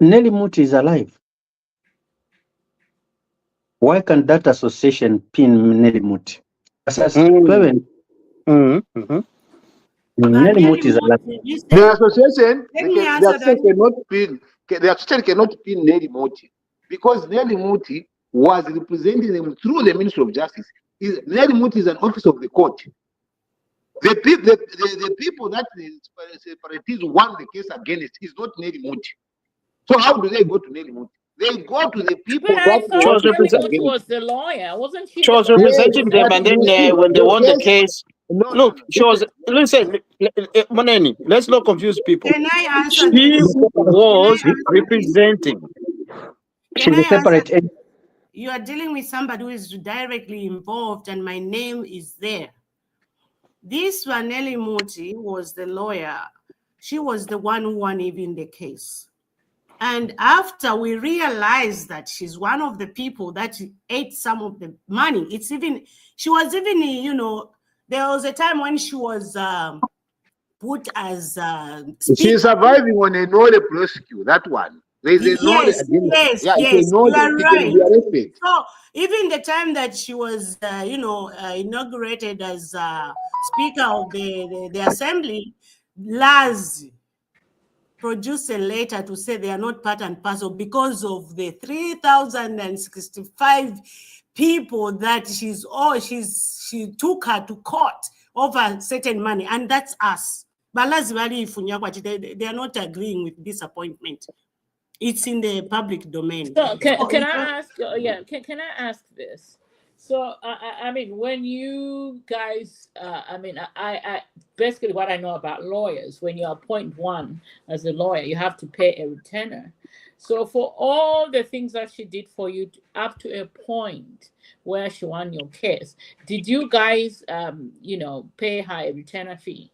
Nelly Muti is alive. Why can't that association pin Nelly Muti? Mm-hmm. Nelly Muti is alive. The association, the association cannot pin Nelly Muti because Nelly Muti was representing them through the Ministry of Justice. Nelly Muti is an officer of the court. The people that the separatists won the case against is not Nelly Muti. So how do they go to Nelly Muti? They go to the people But that I thought Nelly Muti was the lawyer, wasn't she? She was the lawyer? representing them, and then when they won the case, look, she was. Listen, Moneni, let's not confuse people. Can I answer She this? was representing. Can I separate. answer? You are dealing with somebody who is directly involved, and my name is there. This Vanelli Muti was the lawyer. She was the one who won even the case. And after we realized that she's one of the people that ate some of the money, she was even, you know, there was a time when she was put as she's surviving on a no prosecute, that one. There's a yes, you are right. So even the time that she was, inaugurated as Speaker of the Assembly, Laz produced a letter to say they are not part and parcel because of the 3,065 people that she took her to court over certain money, and that's us. But they are not agreeing with this appointment. It's in the public domain. So can I ask? Can I ask this? So I mean, when you guys, I mean, I basically what I know about lawyers, when you appoint one as a lawyer, you have to pay a retainer. So for all the things that she did for you up to a point where she won your case, did you guys, you know, pay her a retainer fee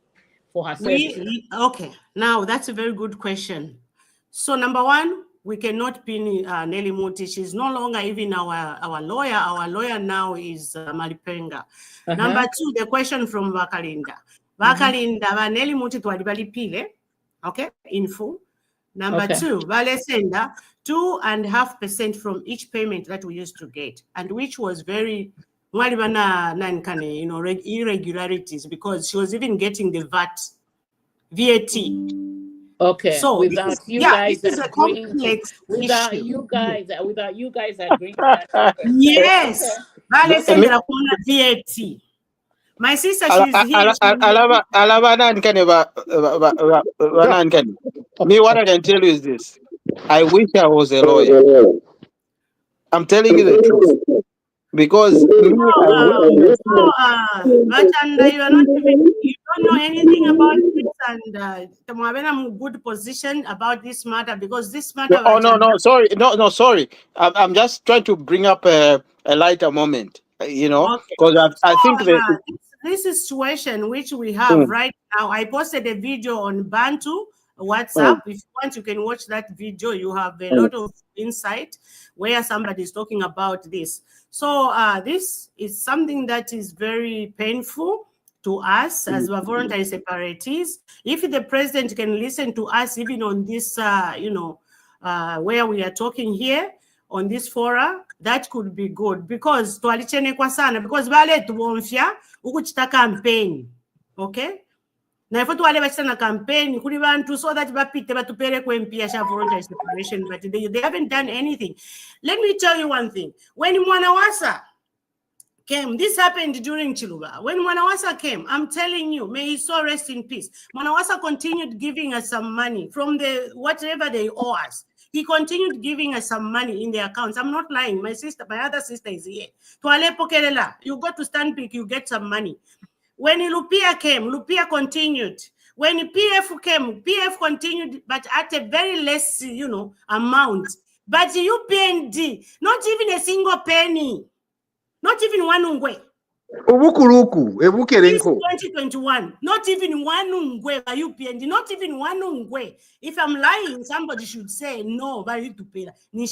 for her services? Okay, now that's a very good question. So number one, we cannot pin Nelly Muti. She's no longer even our lawyer. Our lawyer now is Malipenga. Number two, the question from Vakalinda. Vakalinda, Nelly Muti twali pile, okay, in full. Number two, Vale senda 2.5% from each payment that we used to get, and which was very irregularities, because she was even getting the VAT. Okay. So without this, you yeah, guys this is a agreeing to, complex without issue. you guys agreeing to that 2%. Yes, Okay. Vale senda la kuna VAT. My sister, she's here. Alaba nani kani nani kani. Me, what I can tell you is this: I wish I was a lawyer. I'm telling you the truth, because me, I wish But you are not even, you don't know anything about this, and I'm in good position about this matter, because this matter. Oh no, sorry. I'm just trying to bring up a lighter moment, you know, Okay. because I think that This situation which we have right now, I posted a video on Bantu WhatsApp. If you want, you can watch that video. You have a lot of insight where somebody is talking about this. So this is something that is very painful to us as voluntary separatists. If the president can listen to us even on this, where we are talking here, on this fora, that could be good, because twalichenekwa sana, because vale tubonfya ukuchita campaign, okay, na ifo twale bachita na campaign kuli bantu so that bapite batupere kwempia sha voluntary separation, but they haven't done anything. Let me tell you one thing. When Mwanawasa came, this happened during Chiluba. When Mwanawasa came, I'm telling you, may his soul rest in peace. Mwanawasa continued giving us some money from the whatever they owe us. He continued giving us some money in the accounts. I'm not lying. My other sister is here. You go to Stanpic, you get some money. When Lupia came, Lupia continued. When PF came, PF continued, but at a very less, amount. But UPND, not even a single penny. Not even one ungwe. This 2021, not even one ungwe by UPND, not even one ungwe. If I'm lying, somebody should say no, by you to pay. Me,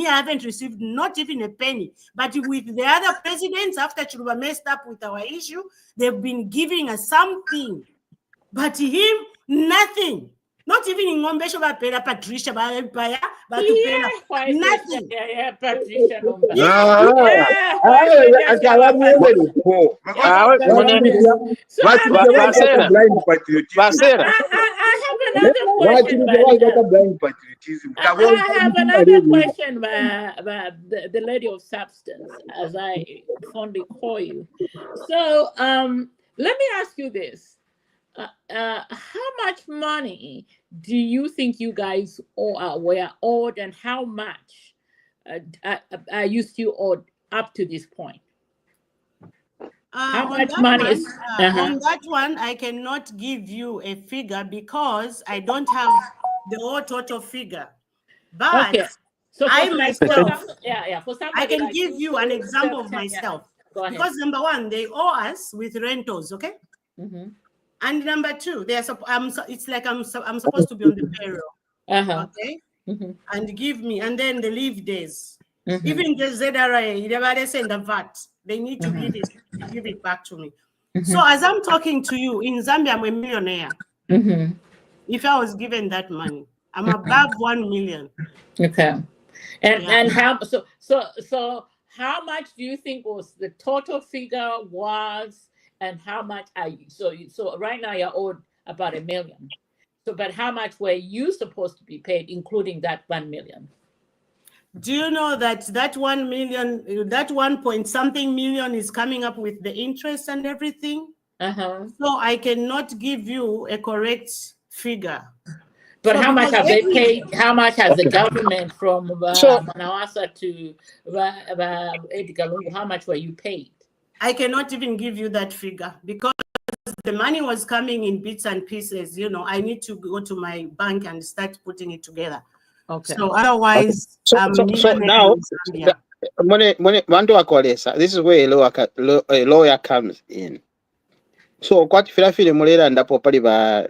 I haven't received not even a penny. But with the other presidents, after Chiluba messed up with our issue, they've been giving us something. But him, nothing. Not even in Ngombesho Pera Patricia, nothing. Patricia. I have another question about the lady of substance, as I fondly call you. So let me ask you this. How much money do you think you guys were owed, and how much are you still owed up to this point? How much money is on that one? I cannot give you a figure because I don't have the whole total figure. But so I myself, for somebody I can like give you an example of myself. Because number one, they owe us with rentals, okay? And number two, it's like I'm supposed to be on the payroll, okay? And give me, and then the leave days. Even the ZRA, they send the VAT. They need to give it back to me. So as I'm talking to you, in Zambia, I'm a millionaire. If I was given that money, I'm above 1 million. Okay. And how so how much do you think was the total figure was, and how much are you so right now you're owed about $1 million. So but how much were you supposed to be paid, including that 1 million? Do you know that 1 million, that 1 point something million is coming up with the interest and everything? So I cannot give you a correct figure. But So how much because have they every- paid? How much has the government from So- Manawasa to Edgar Lungu, how much were you paid? I cannot even give you that figure because the money was coming in bits and pieces. You know, I need to go to my bank and start putting it together. Okay. So otherwise, So now, Zambia. this is where a lawyer comes in. So kwati filafile mulera ndapo pali ba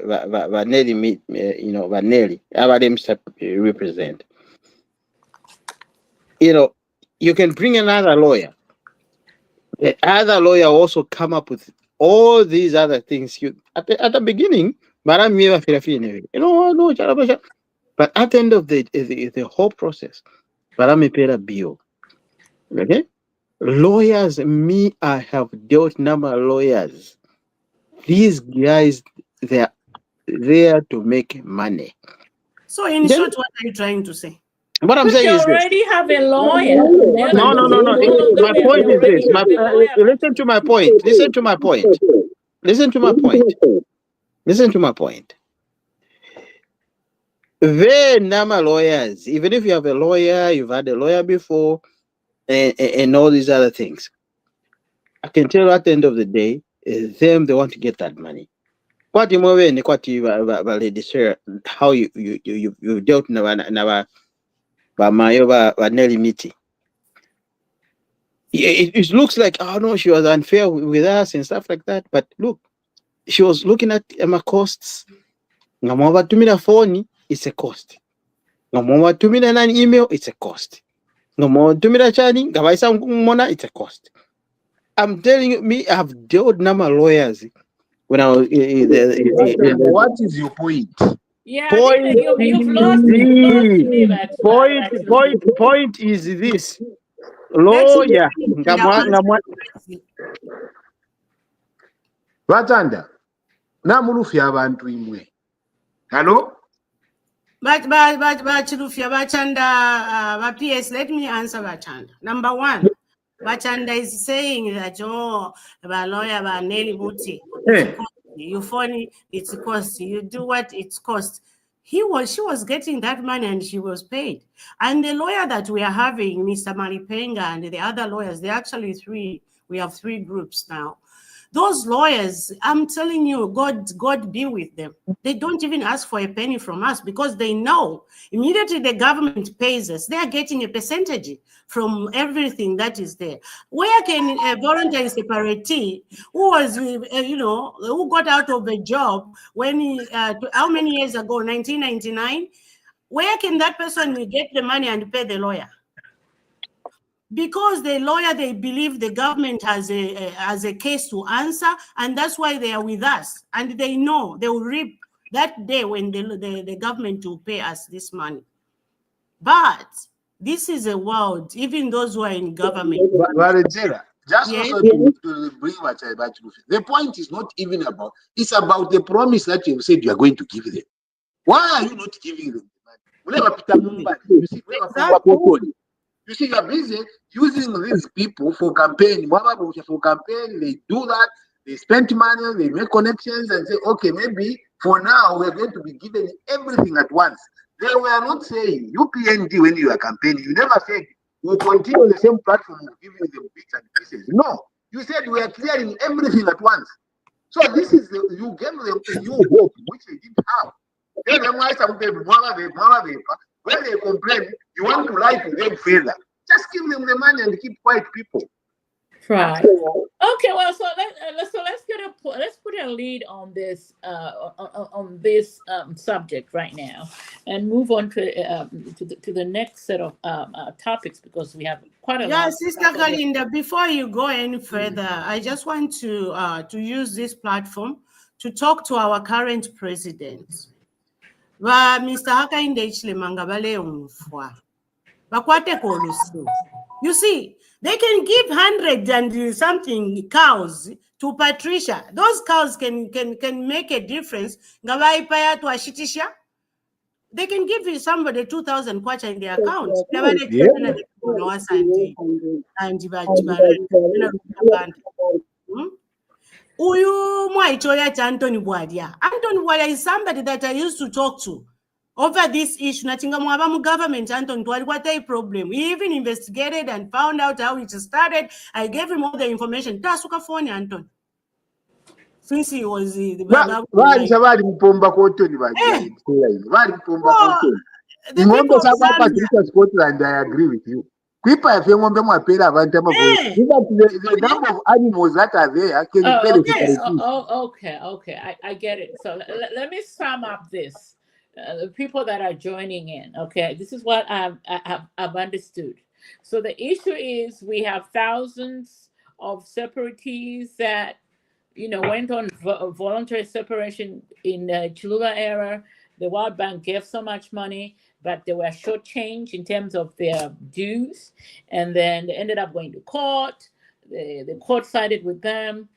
Nelly, you know, ba Nelly aba them represent. You know, you can bring another lawyer. The other lawyer also come up with all these other things. You at the beginning, you know, no, but at the end of the whole process, me pay a bill. Okay, lawyers. I have dealt number of lawyers. These guys, they're there to make money. So in short, what are you trying to say? What I'm But saying you is this. already have a lawyer. No. My point is this. Listen to my point. Listen to my point. Listen to my point. Listen to my point. Very number lawyers, even if you have a lawyer, you've had a lawyer before, and all these other things. I can tell you at the end of the day, them they want to get that money. What you move in, what you how you dealt na Nelly Miti. It looks like, oh no, she was unfair with us and stuff like that. But look, she was looking at my costs. Ngamwa tumina phone, it's a cost. Ngamwa tumina an email, it's a cost. Ngamwa tumina chani, ngabaisa mona, it's a cost. I'm telling you, I have dealt number lawyers when I was. What is your point? Yeah, Point you've lost me. Point is this. Let's Lawyer. Batanda, namulufya abantu imwe. Hello? But Chilufya Bachanda, PS, let me answer Bachanda. Number one, Bachanda is saying that, oh, the lawyer, Nelly Buti, you phone, it's cost. You do what it's cost. She was getting that money and she was paid. And the lawyer that we are having, Mr. Maripenga, and the other lawyers, they're actually three. We have three groups now. Those lawyers, I'm telling you, God be with them. They don't even ask for a penny from us because they know immediately the government pays us. They are getting a percentage from everything that is there. Where can a voluntary separatee who was, who got out of a job when he, how many years ago, 1999? Where can that person get the money and pay the lawyer? Because the lawyer, they believe the government has a case to answer, and that's why they are with us. And they know they will reap that day when the government will pay us this money. But this is a world, even those who are in government. Just Yes. also to bring what the point is not even about, it's about the promise that you said you are going to give them. Why are you not giving them the money? You see, you see, you are busy using these people for campaign. For campaign, they do that. They spend money, they make connections, and say, okay, maybe for now we're going to be given everything at once. They were not saying UPND when you are campaigning. You never said we'll continue the same platform of giving them bits and pieces. No, you said we are clearing everything at once. So this is you gave them a new hope which they didn't have. Then when they complain, you want to lie to them further. Just give them the money and keep quiet people. Right. Okay. Well, so let's put a lead on this subject right now, and move on to the next set of topics, because we have quite a lot. Yeah, Sister Kalinda, before you go any further, I just want to use this platform to talk to our current president. Mr. Hakainde Hichilema bale umfwa. Bakwate kolusu. You see, they can give 100 and something cows to Patricia. Those cows can make a difference. They can give somebody 2,000 kwacha in their account. Uyu Mwaichoya Anthony Bwadia. Anthony Bwadia is somebody that I used to talk to. over this issue. Natinga mwabamu government Anton what a problem. We even investigated and found out how it started. I gave him all the information. Tasuka phone Anton. Since he was the bali mpomba kotoni bali mpomba kotoni. Ngombe saba Patricia Scotland, I agree with you. Kwipa yafe ngombe mwapera abantu amavoice. The number of animals that are there can okay. I get it. So let me sum up this. The people that are joining in, okay, this is what I've understood. So the issue is we have thousands of separatists that went on voluntary separation in the Chiluba era. The World Bank gave so much money, but they were shortchanged in terms of their dues, and then they ended up going to court. The court sided with them.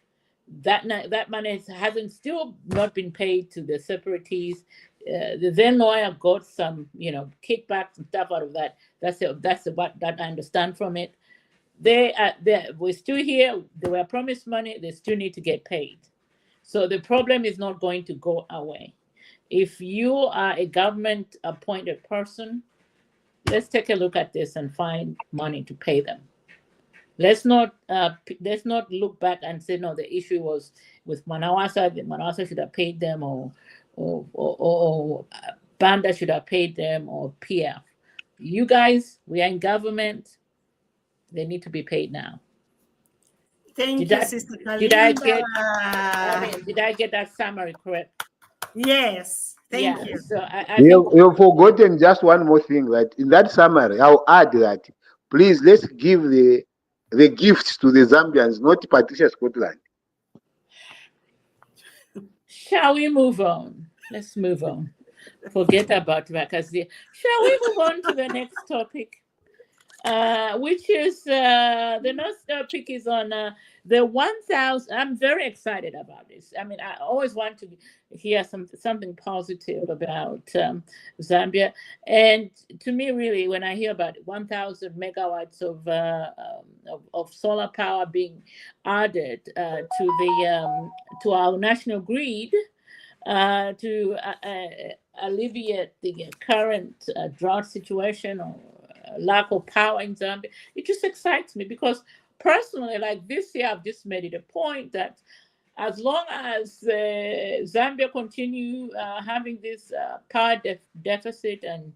That money hasn't still not been paid to the separatists. The then lawyer got some, kickbacks and stuff out of that. That's what I understand from it. We're still here. They were promised money. They still need to get paid. So the problem is not going to go away. If you are a government appointed person, let's take a look at this and find money to pay them. Let's not look back and say no. The issue was with Manawasa. Manawasa should have paid them, or Banda should have paid them, or PF. You guys, we are in government. They need to be paid now. Thank you, Sister Kalinda. Did I get that summary correct? Yes. Thank you. So you've forgotten just one more thing. That in that summary, I'll add that please let's give the gifts to the Zambians, not Patricia Scotland. Shall we move on? Let's move on. Forget about Vakasi. Shall we move on to the next topic? Which is the next topic is on the 1,000. I'm very excited about this. I mean, I always want to hear something positive about Zambia, and to me, really, when I hear about 1,000 megawatts of solar power being added to our national grid to alleviate the current drought situation or lack of power in Zambia, it just excites me because personally, like this year, I've just made it a point that as long as Zambia continue having this power deficit and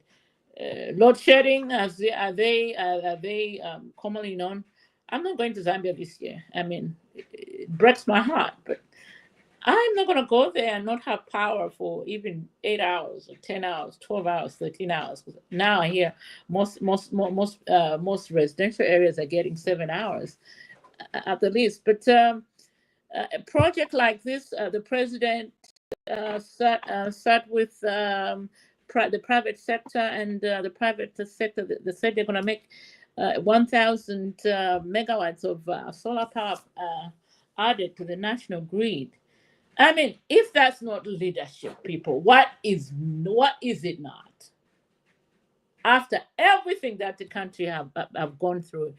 load shedding, as they commonly known, I'm not going to Zambia this year. I mean, it breaks my heart, but I'm not going to go there and not have power for even 8 hours or 10 hours, 12 hours, 13 hours. Now I hear most residential areas are getting 7 hours at the least. But a project like this, the president sat with the private sector, and the private sector they said they're going to make 1,000 megawatts of solar power added to the national grid. I mean, if that's not leadership, people, what is it not? After everything that the country have gone through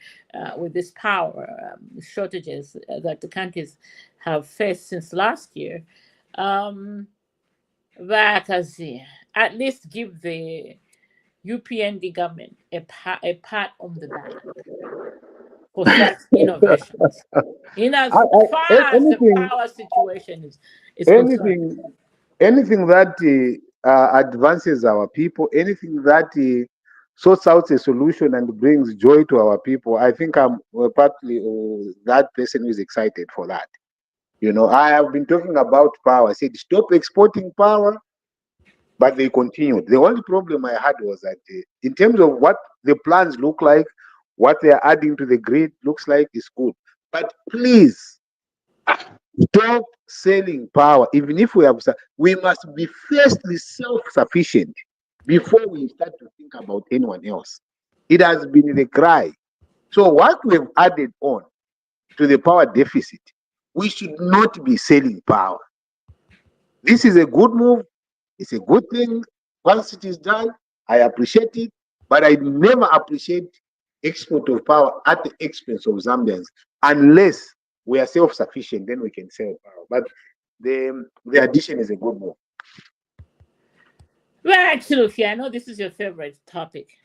with this power shortages that the countries have faced since last year, at least give the UPND government a pat on the back for such innovations. In as far as the power situation is concerned. Anything that advances our people, anything that sorts out a solution and brings joy to our people, I think I'm partly that person who is excited for that. I have been talking about power. I said, stop exporting power, but they continued. The only problem I had was that in terms of what the plans look like, what they are adding to the grid looks like is good. But please, stop selling power. Even if we must be firstly self-sufficient before we start to think about anyone else. It has been the cry. So what we have added on to the power deficit, we should not be selling power. This is a good move. It's a good thing. Once it is done, I appreciate it, but I never appreciate export of power at the expense of Zambians unless we are self-sufficient, then we can sell power. But the addition is a good move. Well, absolutely. I know this is your favorite topic.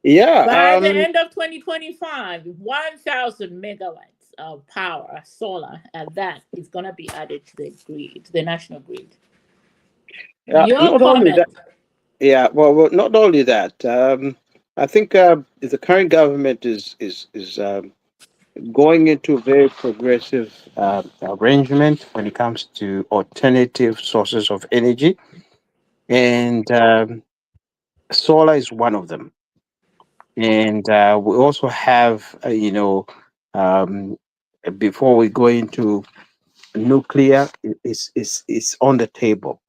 Yeah. By the end of 2025, 1,000 megawatts of power, solar, and that is going to be added to the grid, to the national grid. Your Not only that. comment. Yeah. Well, not only that. I think the current government is going into a very progressive arrangement when it comes to alternative sources of energy, and solar is one of them. And we also have, um, before we go into nuclear, is on the table.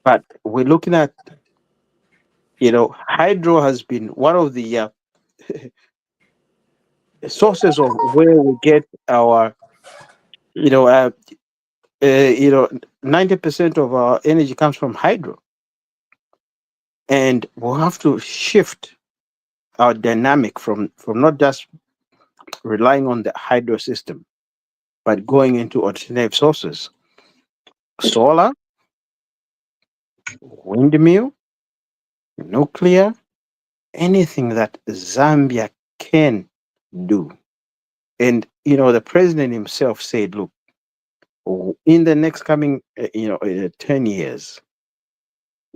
But we're looking at, hydro has been one of the sources of where we get our, you know, uh, 90% of our energy comes from hydro. And we'll have to shift our dynamic from not just relying on the hydro system, but going into alternative sources, solar, windmill, nuclear, anything that Zambia can do. And, the president himself said, look, in the next coming, 10 years,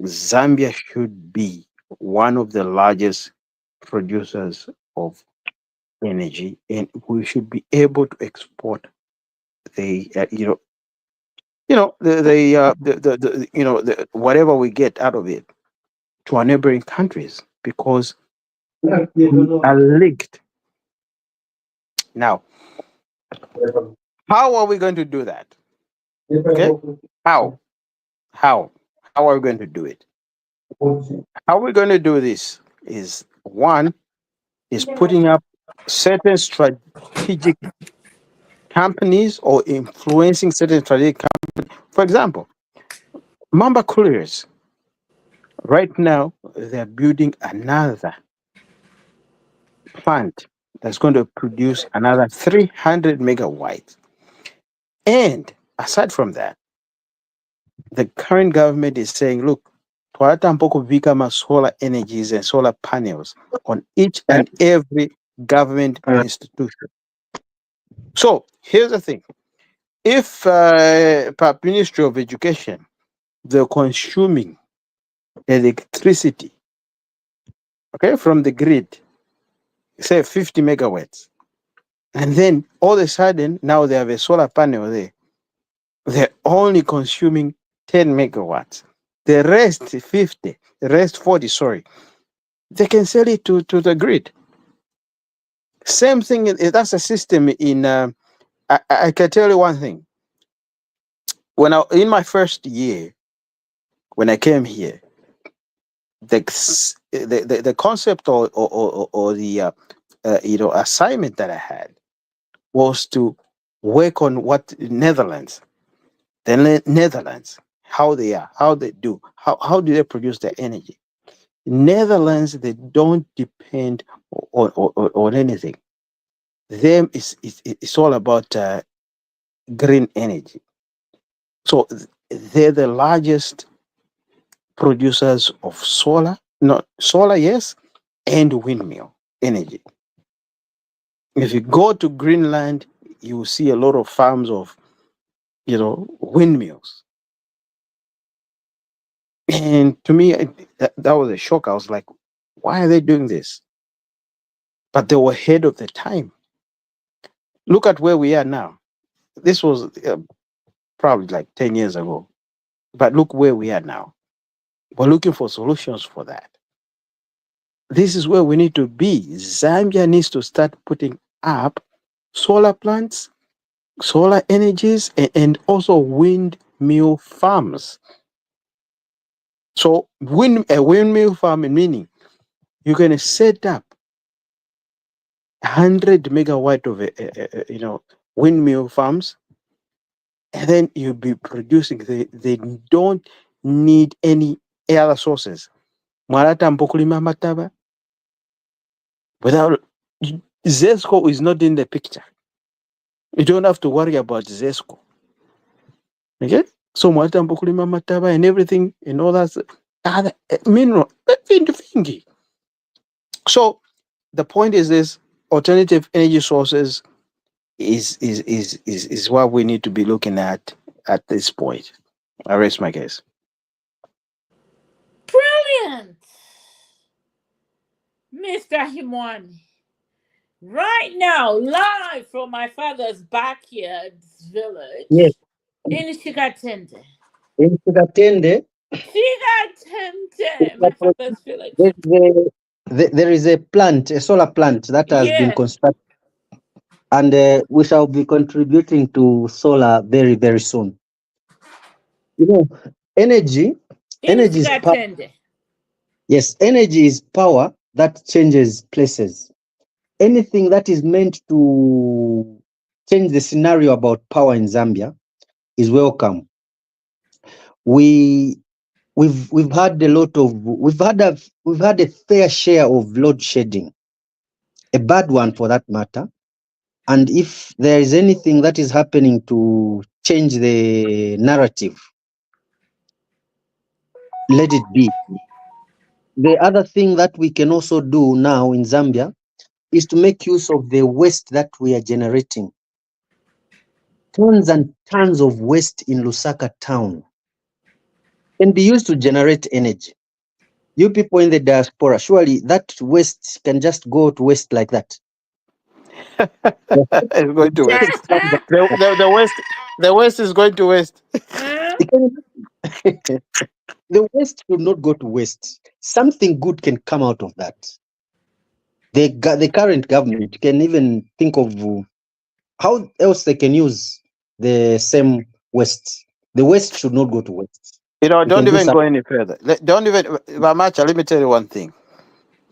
Zambia should be one of the largest producers of energy, and we should be able to export the, whatever we get out of it to our neighboring countries because we are linked. Now, how are we going to do that? Okay, how? How? How are we going to do it? How we're going to do this is one is putting up certain strategic companies or influencing certain strategic companies. For example, Mamba Couriers, right now, they're building another plant that's going to produce another 300 megawatts. And aside from that, the current government is saying, look, twatamboko vika solar energies and solar panels on each and every government institution. So here's the thing. If per Ministry of Education, they're consuming electricity, okay, from the grid, say 50 megawatts, and then all of a sudden now they have a solar panel there, they're only consuming 10 megawatts. The rest 50, the rest 40, sorry, they can sell it to the grid. Same thing, that's a system in, I can tell you one thing. In my first year, when I came here, the concept or the assignment that I had was to work on what Netherlands, how they are, how they do, how do they produce their energy. Netherlands, they don't depend on anything. Them it's all about green energy. So they're the largest producers of solar, not solar, yes, and windmill energy. If you go to Greenland, you will see a lot of farms of, windmills. And to me, that was a shock. I was like, why are they doing this? But they were ahead of the time. Look at where we are now. This was probably like 10 years ago. But look where we are now. We're looking for solutions for that. This is where we need to be. Zambia needs to start putting up solar plants, solar energies, and also windmill farms. So a windmill farm, meaning you can set up 100 megawatt of windmill farms, and then you'll be producing. They don't need any other sources. Marata mpokulima mataba. Without Zesco is not in the picture. You don't have to worry about Zesco. Okay? So mwatambo kulima mataba and everything and all that other mineral fingi. So the point is this: alternative energy sources is what we need to be looking at this point. I raise my case. Brilliant, Mr. Himwani. Right now, live from my father's backyard village Yes. in Shigatende. In Sugatende, Shigatende, my father's village. there is a plant, a solar plant that has been Yeah. constructed, and we shall be contributing to solar very, very soon. You know, energy In is power. Shigatende. Yes, energy is power that changes places. Anything that is meant to change the scenario about power in Zambia is welcome. We've had we've had a fair share of load shedding, a bad one for that matter. And if there is anything that is happening to change the narrative, let it be. The other thing that we can also do now in Zambia is to make use of the waste that we are generating. Tons and tons of waste in Lusaka town can be used to generate energy. You people in the diaspora, surely that waste can just go to waste like that. It's going to waste. The waste is going to waste. The waste should not go to waste. Something good can come out of that. The current government can even think of how else they can use the same waste. The waste should not go to waste. You know, We don't can do even go something. any further. Don't even, Mamacha, let me tell you one thing.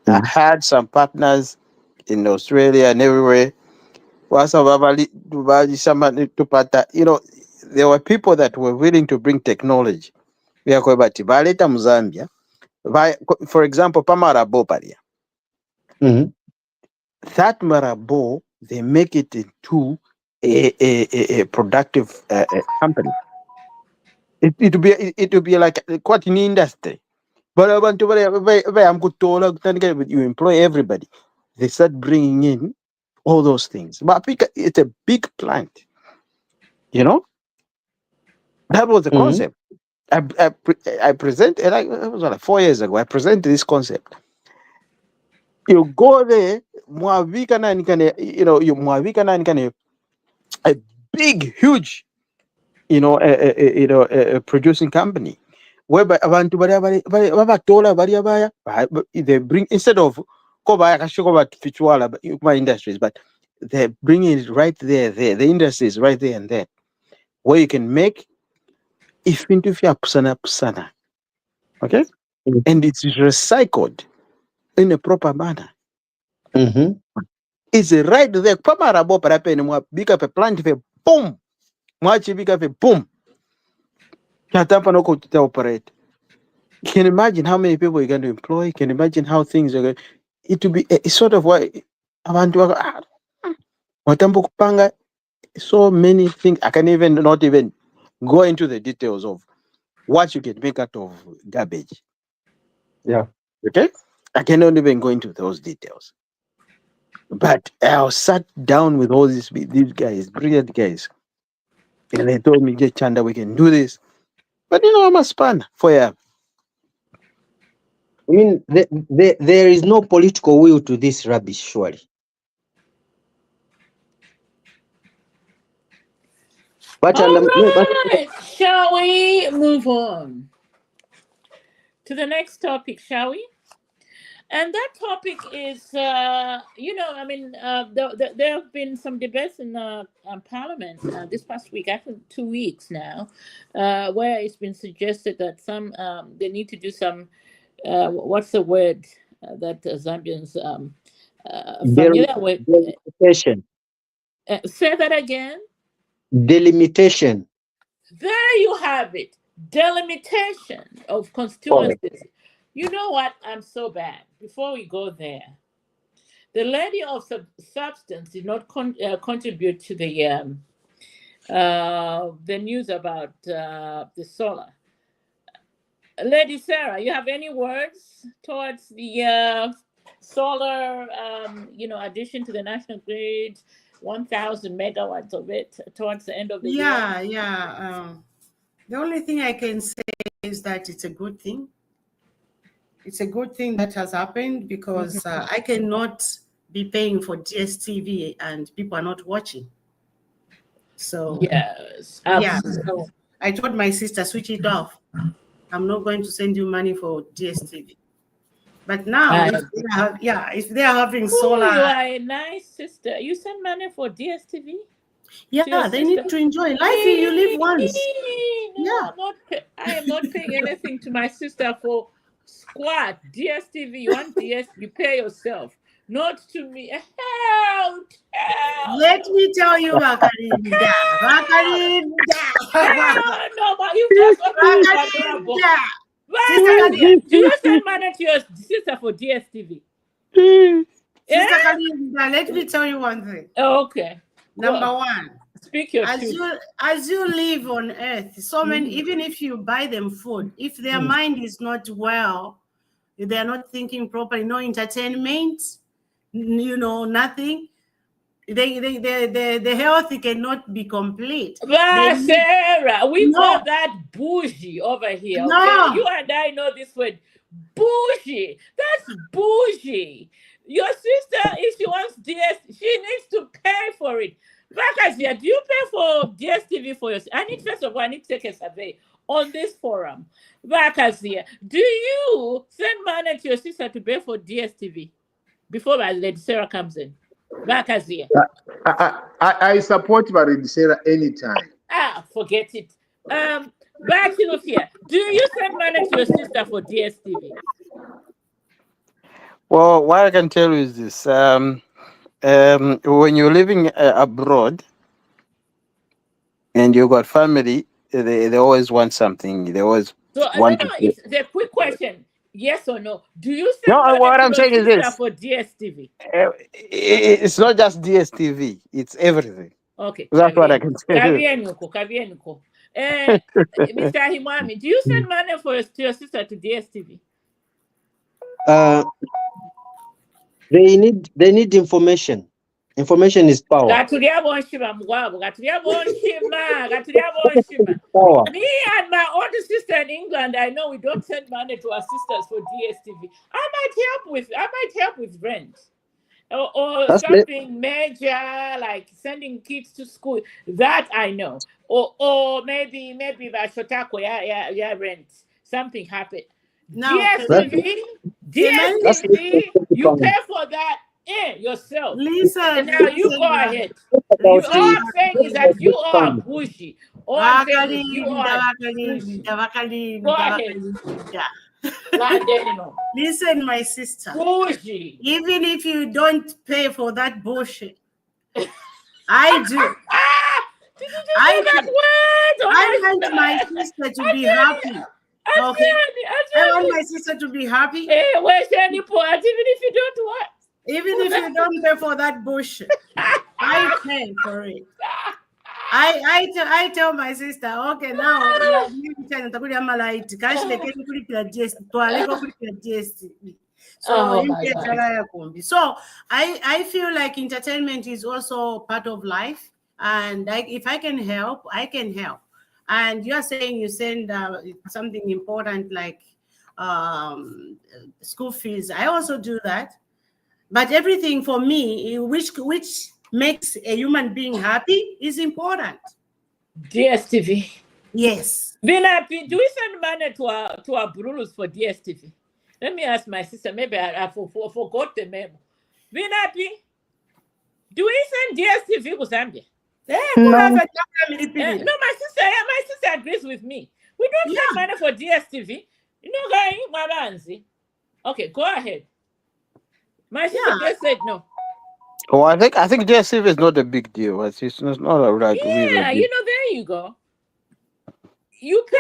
I had some partners in Australia and everywhere. You know, there were people that were willing to bring technology. Zambia. For example, Pamarabo Paria. That Marabo, they make it into a productive company. It will be like quite an industry. But you employ everybody. They start bringing in all those things. But it's a big plant. You know, that was the concept. I presented, like, it was like 4 years ago. I presented this concept. You go there, a big, huge, a producing company, whereby they bring, instead of industries, but they're bringing it right there. The industry is right there and there, where you can make if into pusana, okay, and it's recycled in a proper manner. It's right there. Pamarabo parapen big up a plant boom. Much big up a boom. To operate. Can you imagine how many people you're going to employ? Can you imagine how things are going? It will be a sort of what abantu watambo kupanga so many things. I can even not even go into the details of what you can make out of garbage. Yeah. Okay. I cannot even go into those details. But I sat down with all these guys, brilliant guys, and they told me, "Get Chanda, we can do this." But I'm a span for you. I mean, there is no political will to this rubbish, surely. But all right, shall we move on to the next topic, shall we? And that topic is, there have been some debates in Parliament this past week, actually 2 weeks now, where it's been suggested that they need to do some, what's the word that Zambians familiar with? Delimitation. Say that again. Delimitation. There you have it. Delimitation of constituencies. You know what? I'm so bad. Before we go there, the lady of substance did not contribute to the the news about the solar. Lady Sarah, you have any words towards the solar, addition to the national grid, 1,000 megawatts of it towards the end of the year? Yeah. The only thing I can say is that it's a good thing. It's a good thing that has happened because I cannot be paying for DSTV and people are not watching. So yes, yeah, absolutely. so I told my sister, switch it off. I'm not going to send you money for DSTV. But now, if they are having solar, you are a nice sister. You send money for DSTV? Yeah, they need to enjoy life. You live once. No, I am not paying anything to my sister for squat. DSTV, you want DS, you pay yourself. Not to me. Help! Let me tell you, Makarinda. No, but you just opened Pandora box. Do you send money to your sister for DSTV? Sister Kalinda, let me tell you one thing. Okay. Number one, speak your truth. As you live on earth, so many, even if you buy them food, if their mind is not well, they are not thinking properly, no entertainment, nothing. The health cannot be complete. Sarah, we call that bougie over here. No. Okay? You and I know this word. Bougie. That's bougie. Your sister, if she wants DS, she needs to pay for it. Vakazia, do you pay for DSTV for yourself? First of all, I need to take a survey on this forum. Vakazia, do you send money to your sister to pay for DSTV before Lady Sarah comes in? Vakazia. I support Lady Sarah anytime. Forget it. Back to here. Do you send money to your sister for DSTV? Well, what I can tell you is this: when you're living abroad and you got family, they always want something. They always want to. It's the quick question: yes or no? Do you send money what to I'm your saying is sister this: for DSTV? It's not just DSTV; it's everything. Okay, that's what I can say. Mr. Himami, do you send money to your sister to DSTV? They need information. Information is power. Me and my older sister in England, I know we don't send money to our sisters for DSTV. I might help with rent. Or something major like sending kids to school. That I know. Or maybe by Shotako, rent. Something happened. DSTV, you pay for that yourself. Listen. Now you go ahead. All I'm saying is that you are bougie. All I'm saying is you are bougie. Go ahead. Listen, my sister. Bougie. Even if you don't pay for that bullshit, I do. Did you just say that word? I want my sister to be happy. Okay. I want my sister to be happy. Hey, where's any point? Even if you don't what? Even if you don't pay for that bullshit, I pay for it. I tell my sister, okay, now so I feel like entertainment is also part of life, and if I can help, I can help. And you're saying you send something important like school fees. I also do that, but everything for me, which makes a human being happy, is important. DSTV. Yes. Vinapi, do we send money to our Brulus for DSTV? Let me ask my sister. Maybe I forgot the memo. Vinapi, do we send DSTV to Zambia? No, my sister agrees with me. We don't send money for DSTV. Okay, go ahead. My sister just said no. Oh, I think DSTV is not a big deal. It's not like there you go. You pay.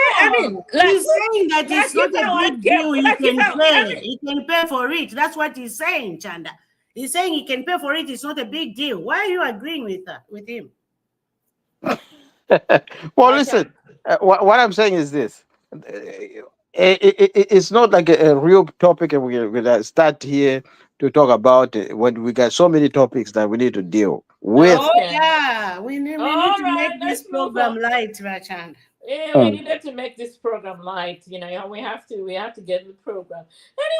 He's saying that it's not a big deal. You can pay. He can pay for it. That's what he's saying, Chanda. He's saying he can pay for it. It's not a big deal. Why are you agreeing with him? Well, Like, listen. What I'm saying is this: it's not like a real topic, and we're gonna start here to talk about it when we got so many topics that we need to deal with. Oh okay. yeah, we need All to right, make this let's move on. program light, Rachand. Yeah, we needed to make this program light. You know, yeah, we have to get the program.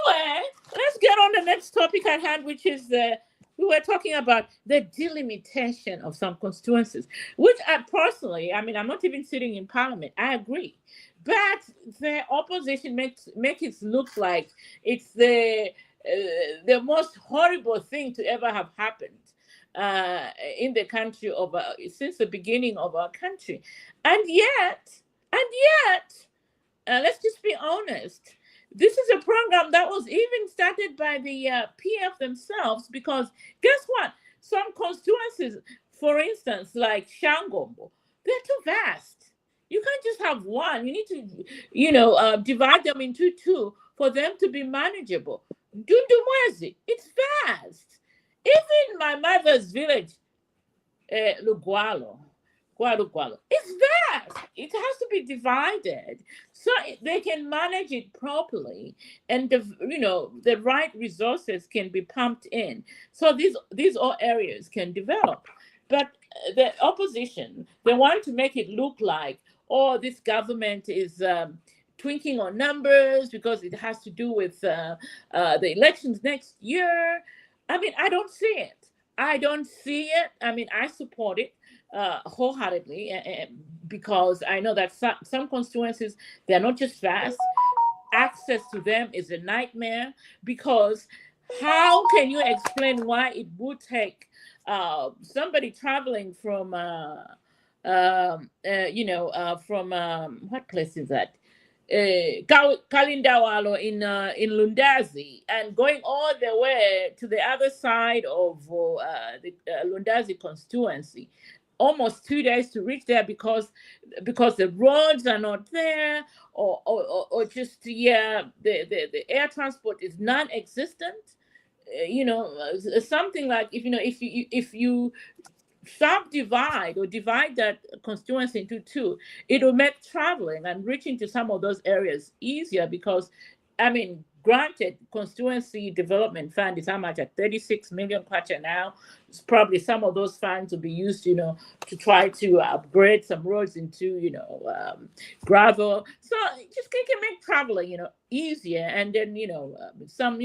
Anyway, let's get on the next topic at hand, which is the we were talking about the delimitation of some constituencies, which I personally, I mean, I'm not even sitting in parliament. I agree, but the opposition make it look like it's the most horrible thing to ever have happened in the country of since the beginning of our country. And yet, let's just be honest. This is a program that was even started by the PF themselves because guess what? Some constituencies, for instance, like Shangombo, they're too vast. You can't just have one. You need to, divide them into two for them to be manageable. Dundumwezi, it's vast. Even my mother's village, Lugwalo, Guadugualo. It's vast. It has to be divided so they can manage it properly, and the right resources can be pumped in, so these all areas can develop. But the opposition, they want to make it look like, oh, this government is twinking on numbers because it has to do with the elections next year. I mean, I don't see it. I don't see it. I mean, I support it wholeheartedly because I know that some constituencies, they're not just fast. Access to them is a nightmare because how can you explain why it would take somebody traveling from what place is that? Kalindawalo in Lundazi and going all the way to the other side of the Lundazi constituency, almost 2 days to reach there because the roads are not there, or just the air transport is non-existent. Something like if you subdivide or divide that constituency into two, it will make traveling and reaching to some of those areas easier because, I mean, granted, constituency development fund is how much at 36 million kwacha now. It's probably some of those funds will be used, to try to upgrade some roads into, gravel. So just can make traveling, easier. And then, some,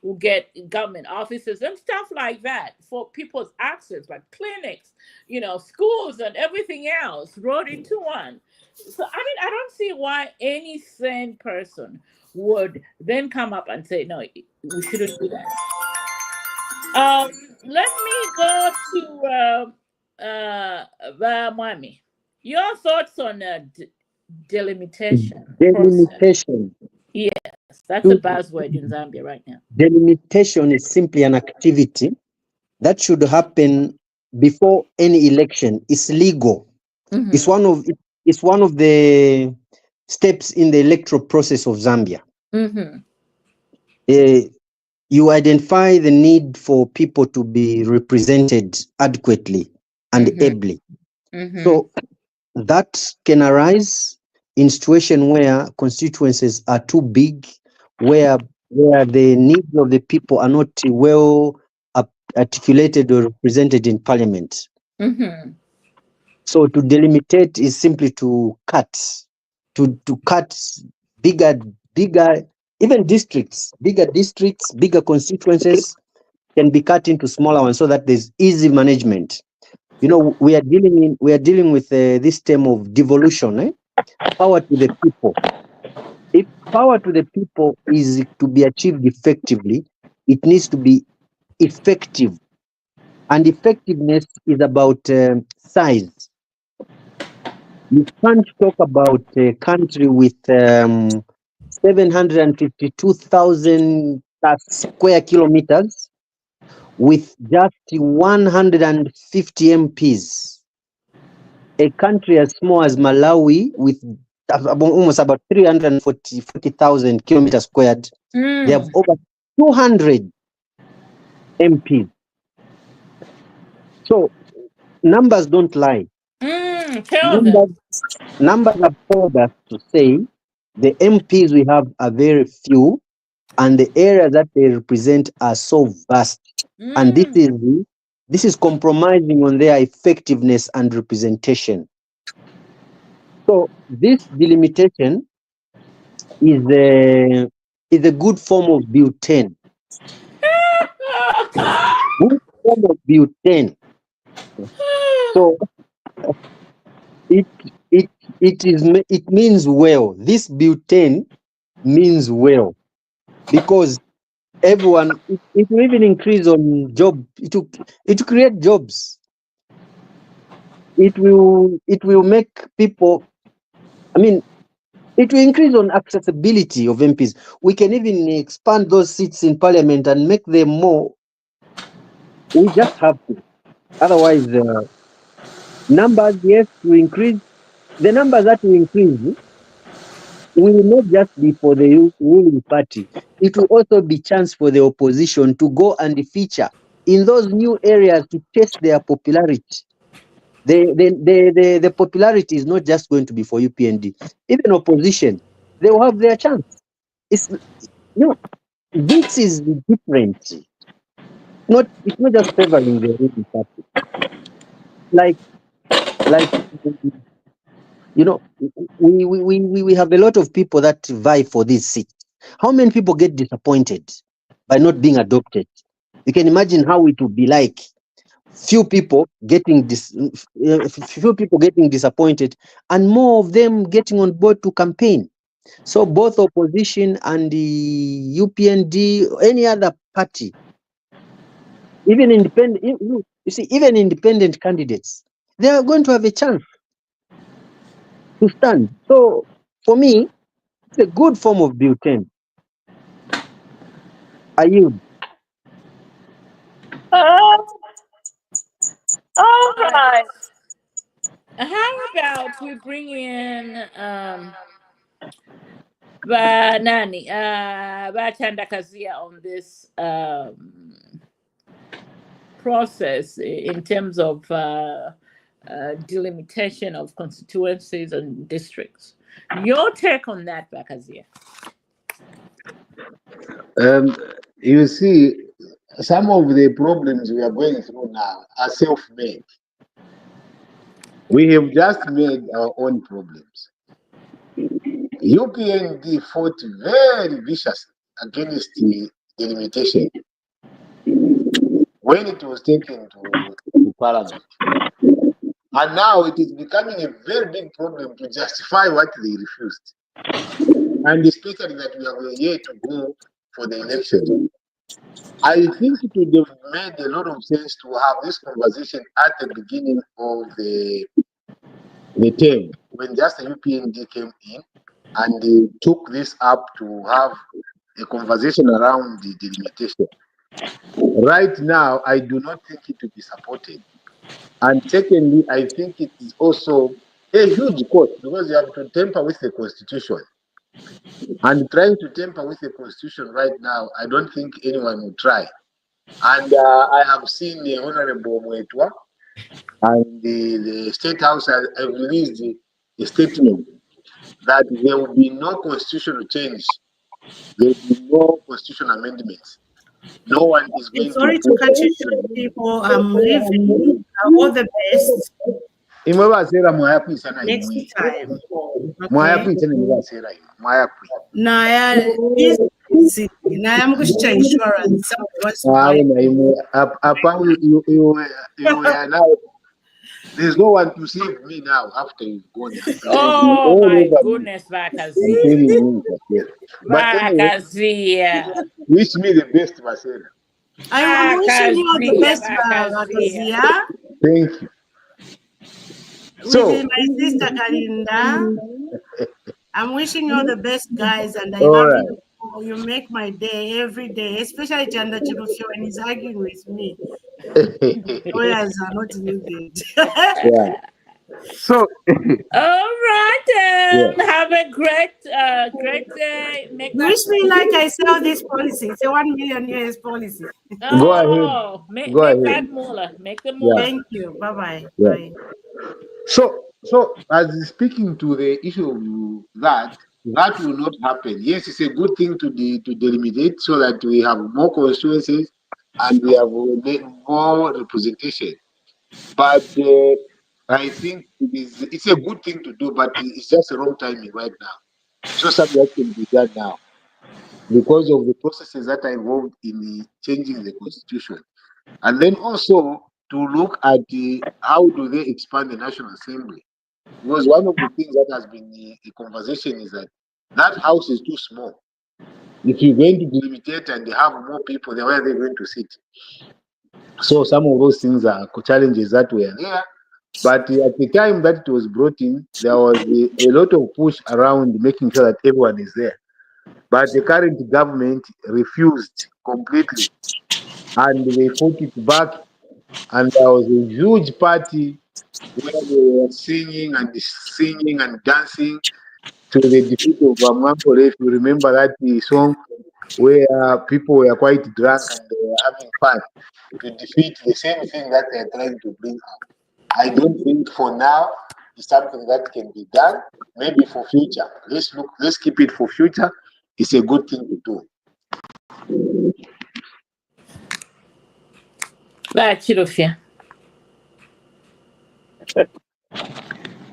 will get government offices and stuff like that for people's access, like clinics, schools and everything else rolled into one. So, I mean, I don't see why any sane person would then come up and say, no, we shouldn't do that. Let me go to Mwami. Your thoughts on delimitation process? Delimitation. Yes, that's a buzzword in Zambia right now. Delimitation is simply an activity that should happen before any election. It's legal. Mhm. It's one of the steps in the electoral process of Zambia. Mhm. You identify the need for people to be represented adequately and Mhm. ably. Mhm. So that can arise in situation where constituencies are too big, where the needs of the people are not well articulated or represented in parliament. Mhm. So to delimitate is simply to cut bigger, even districts, bigger constituencies can be cut into smaller ones so that there's easy management. We are dealing with this term of devolution, power to the people. If power to the people is to be achieved effectively, it needs to be effective, and effectiveness is about size. You can't talk about a country with 752,000 square kilometers with just 150 MPs. A country as small as Malawi with almost about 340,000 kilometers squared, they have over 200 MPs. So numbers don't lie. Tell them. Numbers have told us to say the MPs we have are very few, and the areas that they represent are so vast. And this is compromising on their effectiveness and representation. So this delimitation is a good form of butane. Good form of butane. So it means well. This butane means well, because everyone, it will even increase on job. It will create jobs. It will make people. I mean, it will increase on accessibility of MPs. We can even expand those seats in parliament and make them more. We just have to. Otherwise, numbers, yes, will increase. The numbers that will increase will not just be for the ruling party. It will also be chance for the opposition to go and feature in those new areas to test their popularity. The popularity is not just going to be for UPND. Even opposition, they will have their chance. It's this is different. It's not just favoring the ruling party. Like we have a lot of people that vie for this seat. How many people get disappointed by not being adopted? You can imagine how it would be like few people getting disappointed and more of them getting on board to campaign. So both opposition and the UPND, any other party, even independent, you see, even independent candidates, they are going to have a chance to stand. So for me, it's a good form of butane. I yield. All right. How about we bring in Batandakazia on this process in terms of delimitation of constituencies and districts. Your take on that, Bakazia? You see, some of the problems we are going through now are self-made. We have just made our own problems. UPND fought very viciously against the delimitation when it was taken to Parliament. And now it is becoming a very big problem to justify what they refused. And especially that we are here to go for the election. I think it would have made a lot of sense to have this conversation at the beginning of the term, when just the UPND came in and they took this up to have a conversation around the delimitation. Right now, I do not think it will be supported. And secondly, I think it is also a huge cost because you have to tamper with the constitution. And trying to tamper with the constitution right now, I don't think anyone will try. And I have seen the Honorable Mwetwa and the State House have released a statement that there will be no constitutional change. There will be no constitutional amendments. No one is going Sorry to cut you short, people. I'm leaving. All the best. Next time. I'm going to insurance. There's no one to save me now after you've gone. Oh my goodness, Bakazia. Bakazia. Wish me the best, Marcela. I'm wishing you the best, Bakazia. Thank you. With my sister Kalinda, I'm wishing you the best, guys, and I love you. You make my day every day, especially Chanda Chirufio when he's arguing with me. Lawyers are not needed. Yeah. So, all right, then. Have a great day. Wish me like I sell this policy. It's a 1 million US policy. Go ahead. Make that moolah. Make the moolah. Thank you. Bye-bye. Yeah. Bye. So, So, as speaking to the issue of that will not happen. Yes, it's a good thing to delimitate so that we have more constituencies and we have more representation. But I think it's a good thing to do, but it's just a wrong timing right now. It's not something that can be done now because of the processes that are involved in changing the constitution. And then also to look at how do they expand the National Assembly. Because one of the things that has been a conversation is that that house is too small. If you're going to delimitate and they have more people, then where are they going to sit? So some of those things are challenges that were there. But at the time that it was brought in, there was a lot of push around making sure that everyone is there. But the current government refused completely, and they put it back. And there was a huge party where they were singing and dancing to the defeat of Mambo. If you remember that song where people were quite drunk and they were having fun to defeat the same thing that they're trying to bring up. I don't think for now it's something that can be done. Maybe for future. Let's keep it for future. It's a good thing to do. Chilofia.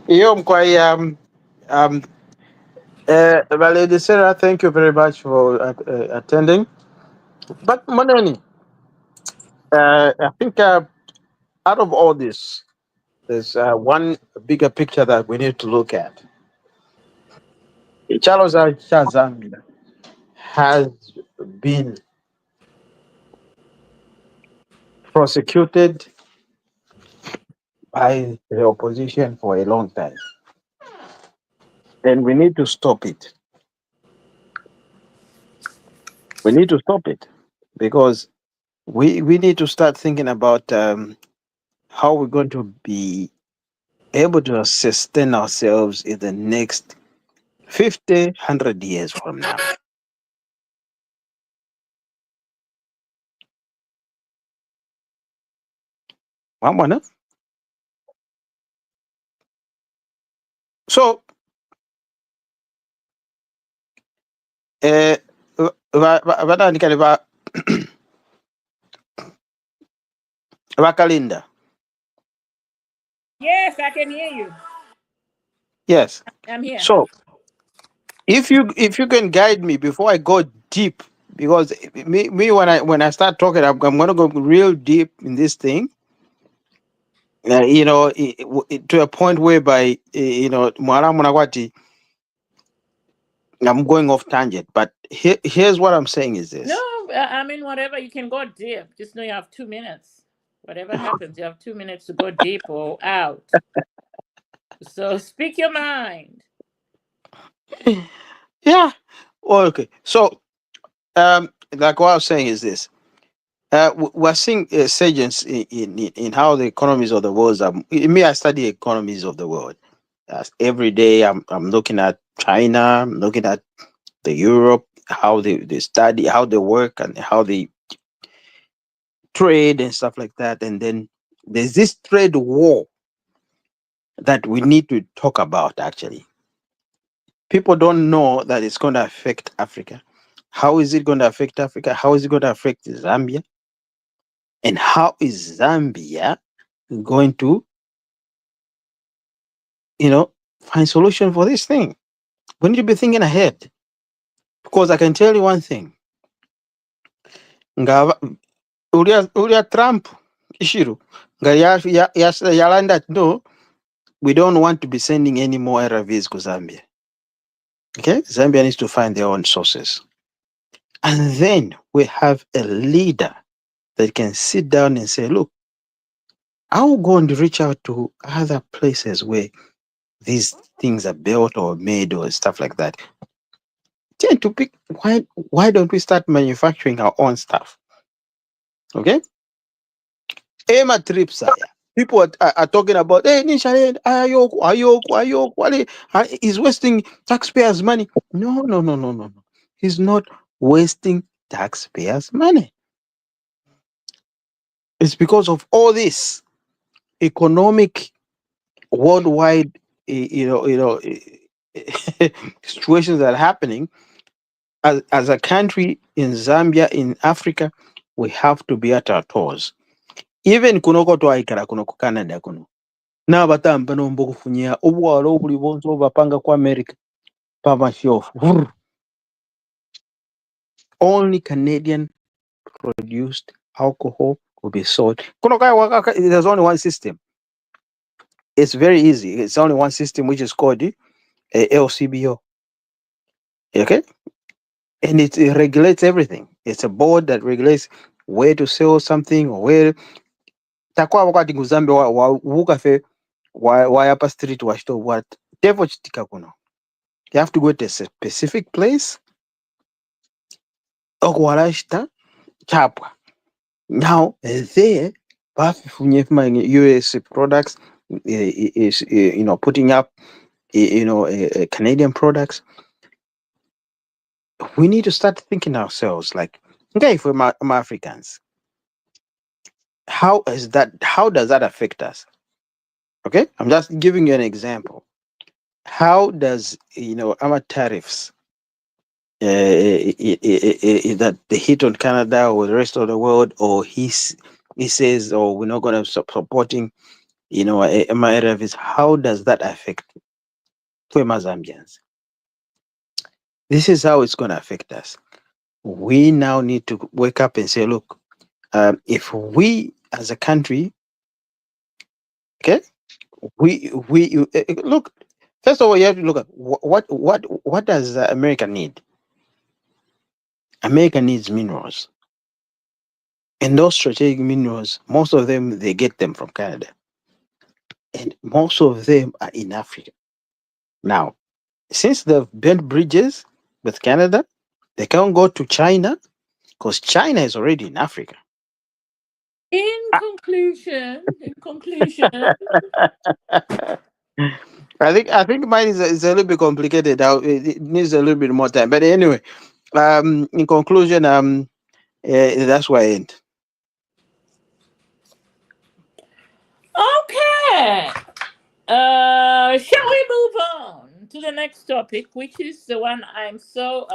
Yo, Mkwai, Lady Sarah, thank you very much for attending. But Moneni, I think out of all this, there's one bigger picture that we need to look at. Charles Zambia has been prosecuted by the opposition for a long time, and we need to stop it. We need to stop it because we need to start thinking about how we're going to be able to sustain ourselves in the next 50, 100 years from now. Mamona? So, vananikani vakalinda. Yes, I can hear you. Yes. I'm here. So, if you can guide me before I go deep, because me when I start talking, I'm going to go real deep in this thing. To a point whereby Mwara Munawati, I'm going off tangent. But here's what I'm saying is this. No, I mean, whatever, you can go deep. Just know you have 2 minutes. Whatever happens, you have 2 minutes to go deep or out. So speak your mind. Yeah. Okay. So, like what I was saying is this. We're seeing surgence in how the economies of the world are. Me, I study economies of the world. Every day, I'm looking at China. I'm looking at the Europe, how they study, how they work, and how they trade and stuff like that. And then there's this trade war that we need to talk about. Actually, people don't know that it's going to affect Africa. How is it going to affect Africa? How is it going to affect Zambia? And how is Zambia going to, find solution for this thing? We need to be thinking ahead. Because I can tell you one thing. Uria Trump issue. Yalanda, no, we don't want to be sending any more RVs to Zambia. Okay? Zambia needs to find their own sources. And then we have a leader that can sit down and say, look, I will go and reach out to other places where these things are built or made or stuff like that. Tend to pick, why don't we start manufacturing our own stuff? Okay? Emma Tripsaya. People are talking about, hey, Nisha, Ayok, he's wasting taxpayers' money. No. He's not wasting taxpayers' money. It's because of all this economic worldwide, situations that are happening as a country in Zambia, in Africa, we have to be at our toes. Even kunoko twaikala kuno ku Canada kuno. N'abatamba nomba okufunya obwalo obuli bonso obapanga ku America pamashofu. Only Canadian produced alcohol will be sold. There's only one system. It's very easy. It's only one system, which is called LCBO. Okay? And it regulates everything. It's a board that regulates where to sell something or where. Takwa wakati nguzambe wukafe wa upper street washito what devo chitika kuno. You have to go to a specific place. Okwarashita chapwa. Now there, US products is putting up Canadian products. We need to start thinking ourselves like, okay, if we're Africans, how does that affect us? Okay, I'm just giving you an example. How does our tariffs that the hit on Canada or the rest of the world, or he says, oh, we're not going to supporting MRFs, how does that affect Zambians? This is how it's going to affect us. We now need to wake up and say, look, if we as a country, okay, we look. First of all, you have to look at what does America need. America needs minerals, and those strategic minerals, most of them they get them from Canada, and most of them are in Africa. Now, since they've built bridges with Canada, they can't go to China because China is already in Africa. In conclusion, I think mine is a little bit complicated. It needs a little bit more time. But anyway, in conclusion, that's why I end. Okay. Shall we move on to the next topic, which is the one I'm so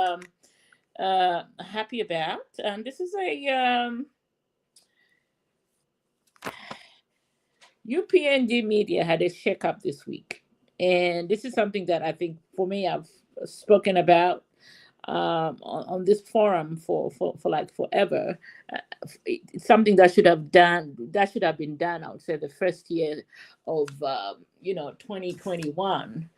happy about? And this is a UPNG Media had a shakeup this week, and this is something that I think for me I've spoken about on this forum for like forever. It's something that should have been done. I would say the first year of 2021.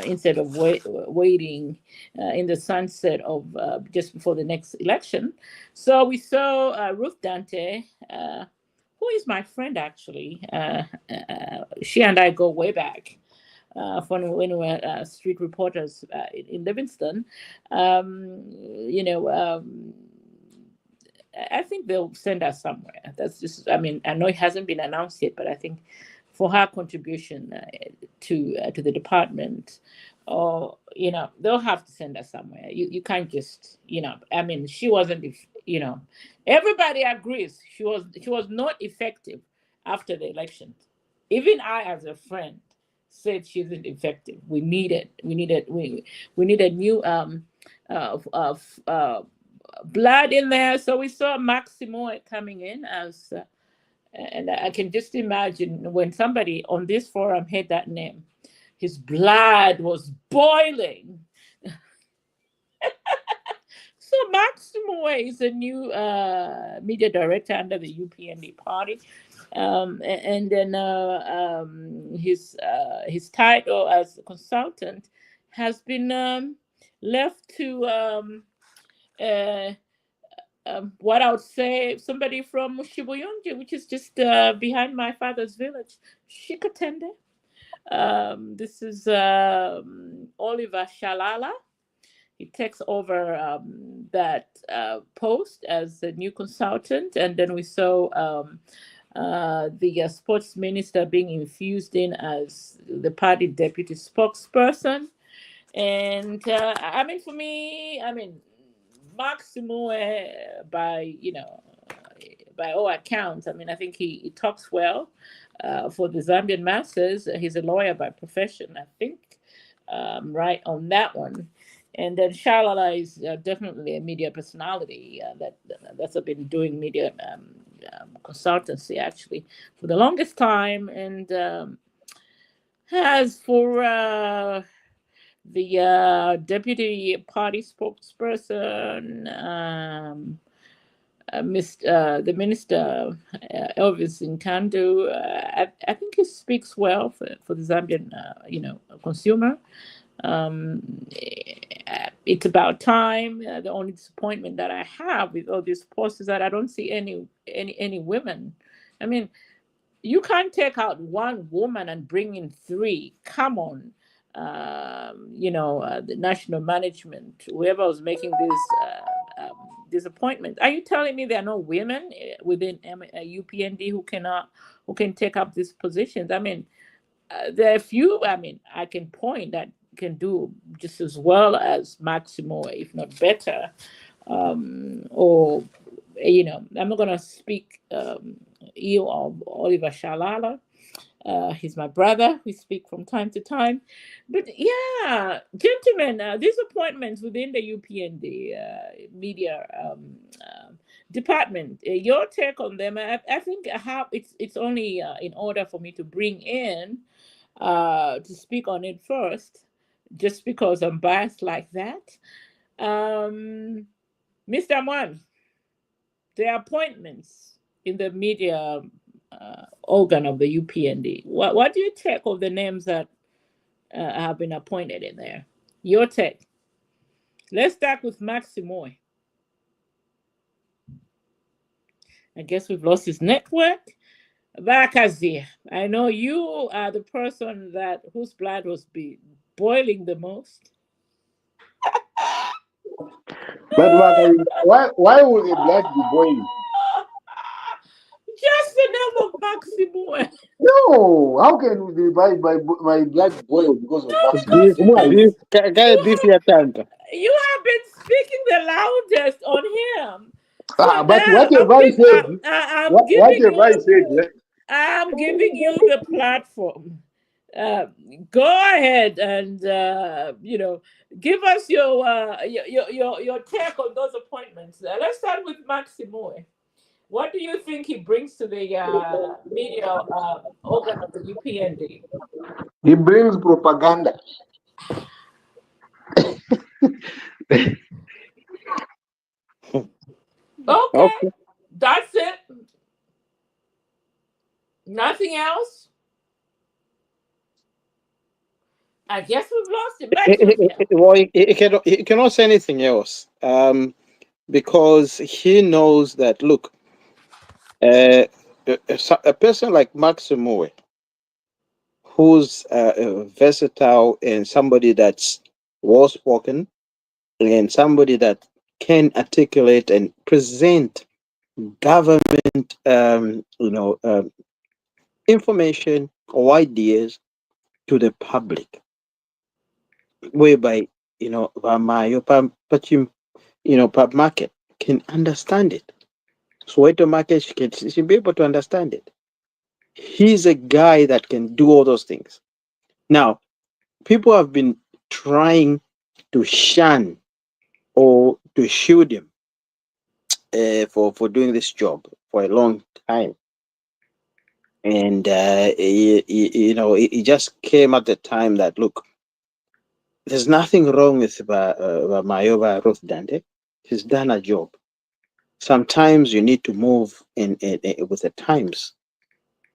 Instead of waiting in the sunset of just before the next election. So we saw Ruth Dante, who is my friend actually. She and I go way back. From when we were street reporters in Livingston. I think they'll send us somewhere. That's just, I mean, I know it hasn't been announced yet, but I think for her contribution to the department, or they'll have to send us somewhere. You can't just, I mean, she wasn't, everybody agrees she was not effective after the election. Even I, as a friend, said she isn't effective. We need a new blood in there. So we saw Maximo coming in as, and I can just imagine when somebody on this forum heard that name, his blood was boiling. So Maximo is a new media director under the UPND party. And then his title as a consultant has been left to what I would say somebody from Shibuyunji, which is just behind my father's village, Shikatende. This is Oliver Shalala. He takes over that post as a new consultant, and then we saw the sports minister being infused in as the party deputy spokesperson. And I mean, for me, I mean, Maximo by by all accounts, I mean, I think he talks well for the Zambian masses. He's a lawyer by profession, I think, right on that one. And then Shalala is definitely a media personality that's been doing media consultancy actually for the longest time, and has for the deputy party spokesperson, the minister Elvis Nkandu. I think he speaks well for the Zambian, consumer. It's about time. The only disappointment that I have with all these posts is that I don't see any women. I mean, you can't take out one woman and bring in three. Come on. The national management, whoever was making these appointments. Are you telling me there are no women within UPND who can take up these positions? I mean, there are few. I mean, I can point that can do just as well as Maximo, if not better. Or I'm not going to speak ill of Oliver Shalala. He's my brother. We speak from time to time. But yeah, gentlemen, these appointments within the UPND media department, your take on them, I think it's only in order for me to bring in to speak on it first, just because I'm biased like that. Mr. Mwan, the appointments in the media organ of the UPND. What do you take of the names that have been appointed in there? Your take. Let's start with Maximoy. I guess we've lost his network. Bakazi, I know you are the person whose blood was boiling the most. But why would the blood be boiling? Just the name of Maximo. No, how can my blood boil because of Maximo? You have been speaking the loudest on him. So but now whatever I said, I'm giving you the platform. Go ahead and give us your take on those appointments. Let's start with Maximo. What do you think he brings to the media organ of the UPND? He brings propaganda. Okay, that's it. Nothing else. I guess we've lost him. Well, he cannot say anything else, because he knows that. Look, a person like Maximo, who's versatile and somebody that's well spoken and somebody that can articulate and present government, information or ideas to the public, whereby per market can understand it. So the market should be able to understand it. He's a guy that can do all those things. Now, people have been trying to shun or to shield him for doing this job for a long time. And he just came at the time that, look, there's nothing wrong with Mayowa Ruth Dante. She's done a job. Sometimes you need to move in with the times.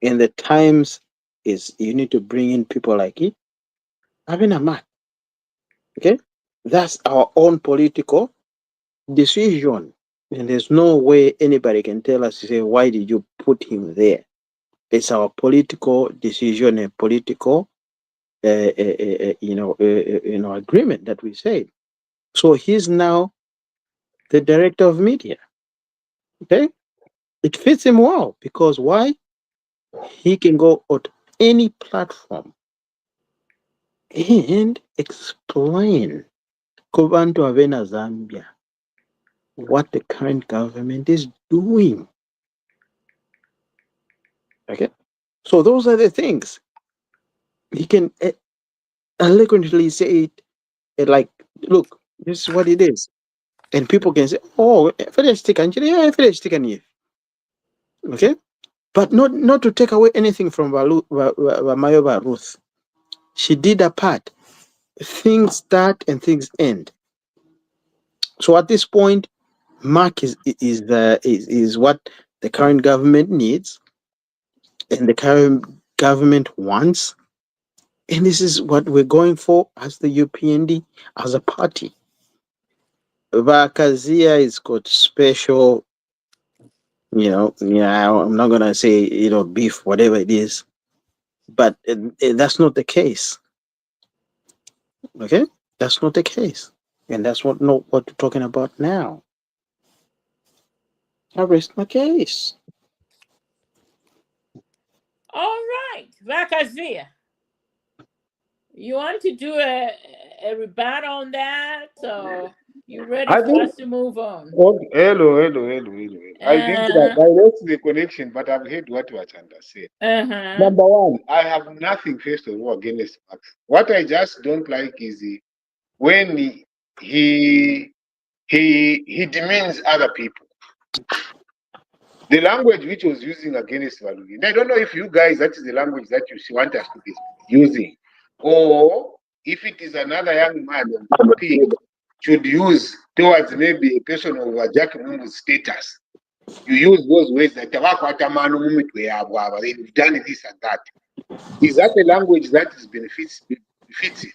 And the times is you need to bring in people like you. Having a man. Okay? That's our own political decision. And there's no way anybody can tell us, say, why did you put him there? It's our political decision, a political agreement that we said. So he's now the director of media. Okay? It fits him well because why? He can go on any platform and explain Kubantu Avena Zambia what the current government is doing. Okay, so those are the things he can eloquently say it, like, look, this is what it is, and people can say, oh, okay, but not to take away anything from Mayoba Ruth. She did a part. Things start and things end. So at this point, Mark is what the current government needs, and the current government wants, and this is what we're going for as the UPND, as a party. Vakazia is got special, I'm not gonna say beef, whatever it is, but that's not the case. Okay, that's not the case, and that's what we're talking about now. I rest my case. All right, Vakazia. You want to do a rebuttal on that, or you ready I for think. us to move on? Oh, hello. I think that I lost the connection, but I've heard what Wachanda said. Number one, I have nothing first of all against Max. What I just don't like is when he demeans other people. The language which was using against Valugi. I don't know if you guys, that is the language that you want us to be using, or if it is another young man of the should use towards maybe a person of a Jack Mungu's status. You use those words that they've done this and that. Is that a language that is befitting?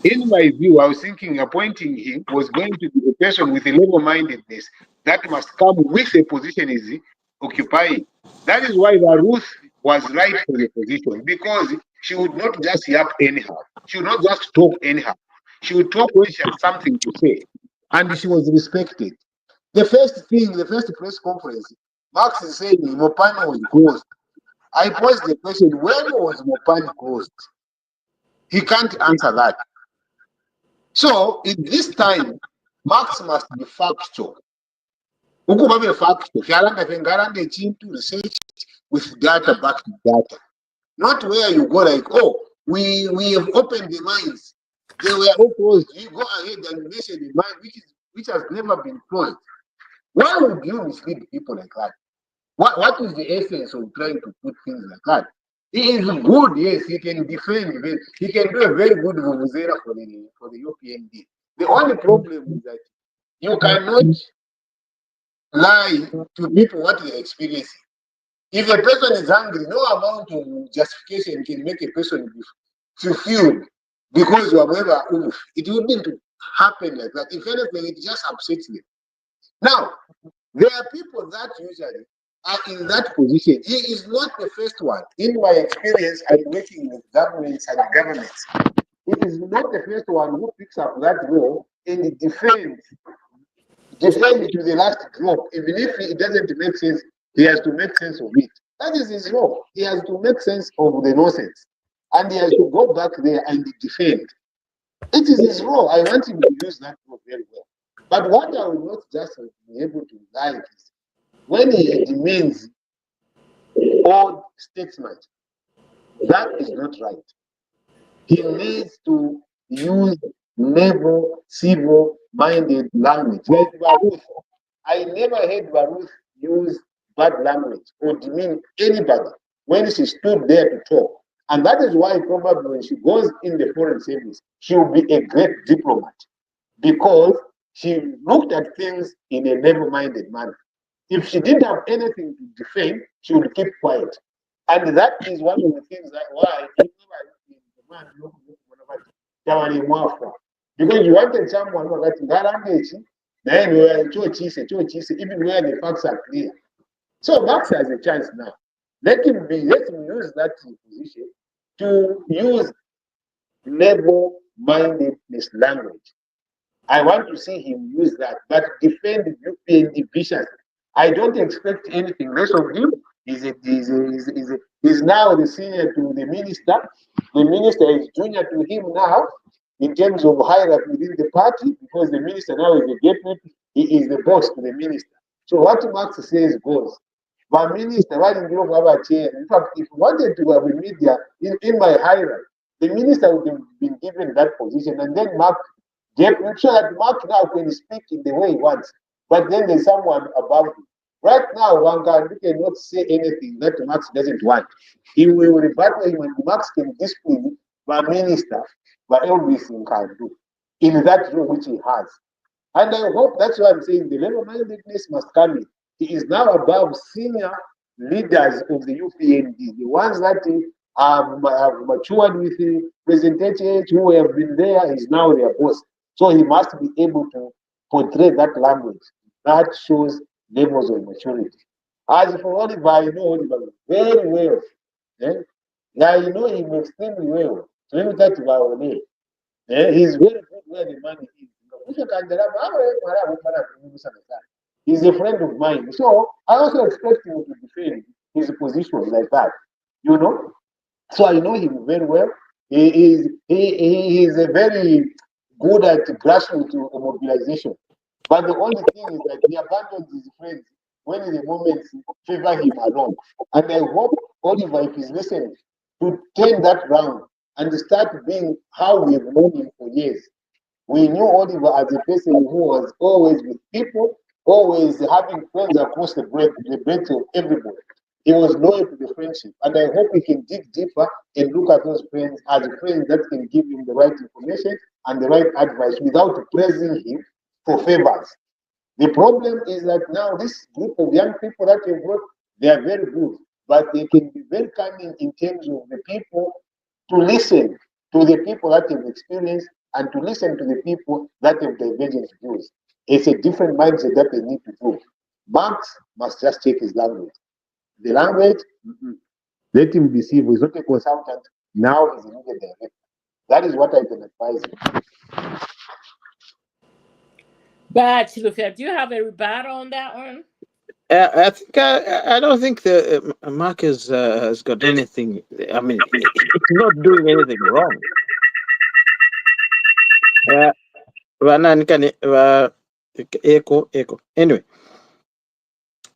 In my view, I was thinking appointing him was going to be a person with a level-mindedness that must come with a position is occupying. That is why Ruth was right for the position, because she would not just yap anyhow. She would not just talk anyhow. She would talk when she had something to say, and she was respected. The first press conference, Max is saying Mopani was closed. I posed the question, when was Mopani closed? He can't answer that. So in this time, Max must be factual. Ukuba be factual. To research with data back to data. Not where you go like, oh, we have opened the mines. They were all closed. You go ahead and mention the mine which has never been closed. Why would you mislead people like that? What is the essence of trying to put things like that? He is good, yes, he can defend, he can do a very good vuvuzela for the UPND. The only problem is that you cannot lie to people what they're experiencing. If a person is angry, no amount of justification can make a person fulfilled because you are ever it wouldn't happen like that. If anything, it just upsets them. Now, there are people that usually are in that position. He is not the first one. In my experience, I'm working with governments and governments. It is not the first one who picks up that role and defends to the last drop. Even if it doesn't make sense, he has to make sense of it. That is his role. He has to make sense of the nonsense. And he has to go back there and defend. It is his role. I want him to use that role very well. But what I will not just be able to like is when he demeans all statesmen, that is not right. He needs to use naval, civil-minded language. Like Baruch, I never heard Baruch use bad language or demean anybody when she stood there to talk. And that is why probably when she goes in the foreign service, she will be a great diplomat because she looked at things in a level-minded manner. If she didn't have anything to defend, she would keep quiet. And that is one of the things that why because you wanted someone who got language, then we are even where the facts are clear. So Max has a chance now. Let him use that position to use level-mindedness language. I want to see him use that, but defend the UPND viciously. I don't expect anything less of him. He's now the senior to the minister. The minister is junior to him now in terms of hierarchy within the party because the minister now is the deputy. He is the boss to the minister. So what Max says goes. My minister, why didn't you have a chair? In fact, if you wanted to have a media in my hierarchy, the minister would have been given that position, and then Mark gave make sure that Mark now can speak in the way he wants. But then there's someone above him. Right now, Wangan cannot say anything that Max doesn't want. He will rebut him, and Max can discipline my minister, but everything can do in that room which he has. And I hope that's why I'm saying the level mindedness must come in. He is now above senior leaders of the UPND, the ones that have matured with the presentation who have been there, is now their boss. So he must be able to portray that language that shows levels of maturity. As for Oliver, I know Oliver very well. Eh? Yeah, I know him extremely well. So let me tell you about him. He's very good where the money is. He's a friend of mine. So I also expect him to defend his position like that. You know? So I know him very well. He is a very good at grassroots mobilization. But the only thing is that he abandons his friends when the moments favor him alone. And I hope Oliver, if he's listening, to turn that round and start being how we've known him for years. We knew Oliver as a person who was always with people, always having friends across the breadth of everybody. He was loyal to the friendship, and I hope we can dig deeper and look at those friends as friends that can give him the right information and the right advice without praising him for favors. The problem is that now this group of young people that we brought, they are very good, but they can be very cunning in terms of the people to listen to the people that have experienced and to listen to the people that have divergent views. It's a different mindset that they need to do. Marx must just check his language. The language, let him deceive. He's not a consultant. Now he's a media director. That is what I can advise him. But look, do you have a rebuttal on that one? I think I don't think the Marcus has got anything. I mean, he's not doing anything wrong. Echo. Anyway,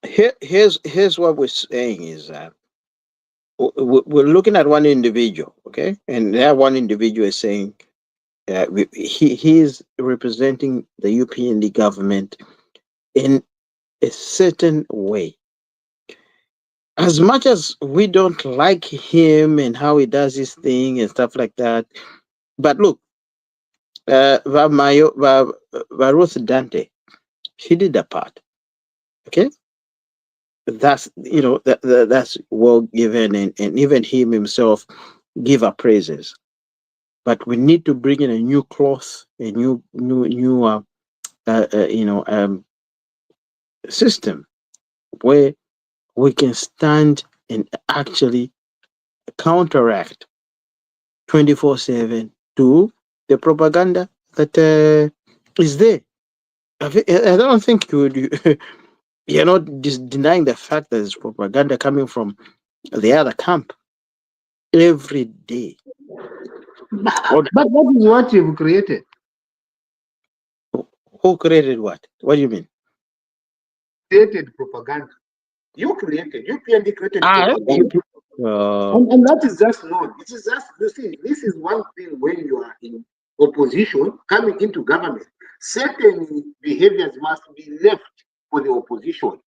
here's what we're saying is that we're looking at one individual, okay, and that one individual is saying he's representing the UPND government in a certain way. As much as we don't like him and how he does his thing and stuff like that, but look, Ruth Dante, she did a part, okay. That's that's well given, and even him himself give her praises. But we need to bring in a new cloth, a new system where we can stand and actually counteract 24/7 to the propaganda that is there. I don't think you're not just denying the fact that there's propaganda coming from the other camp every day. But that is what you've created. Who created what? What do you mean? Created propaganda. You created. UPND created propaganda. And that is just known. It is just, you see, this is one thing when you are in opposition, coming into government. Certain behaviors must be left for the opposition,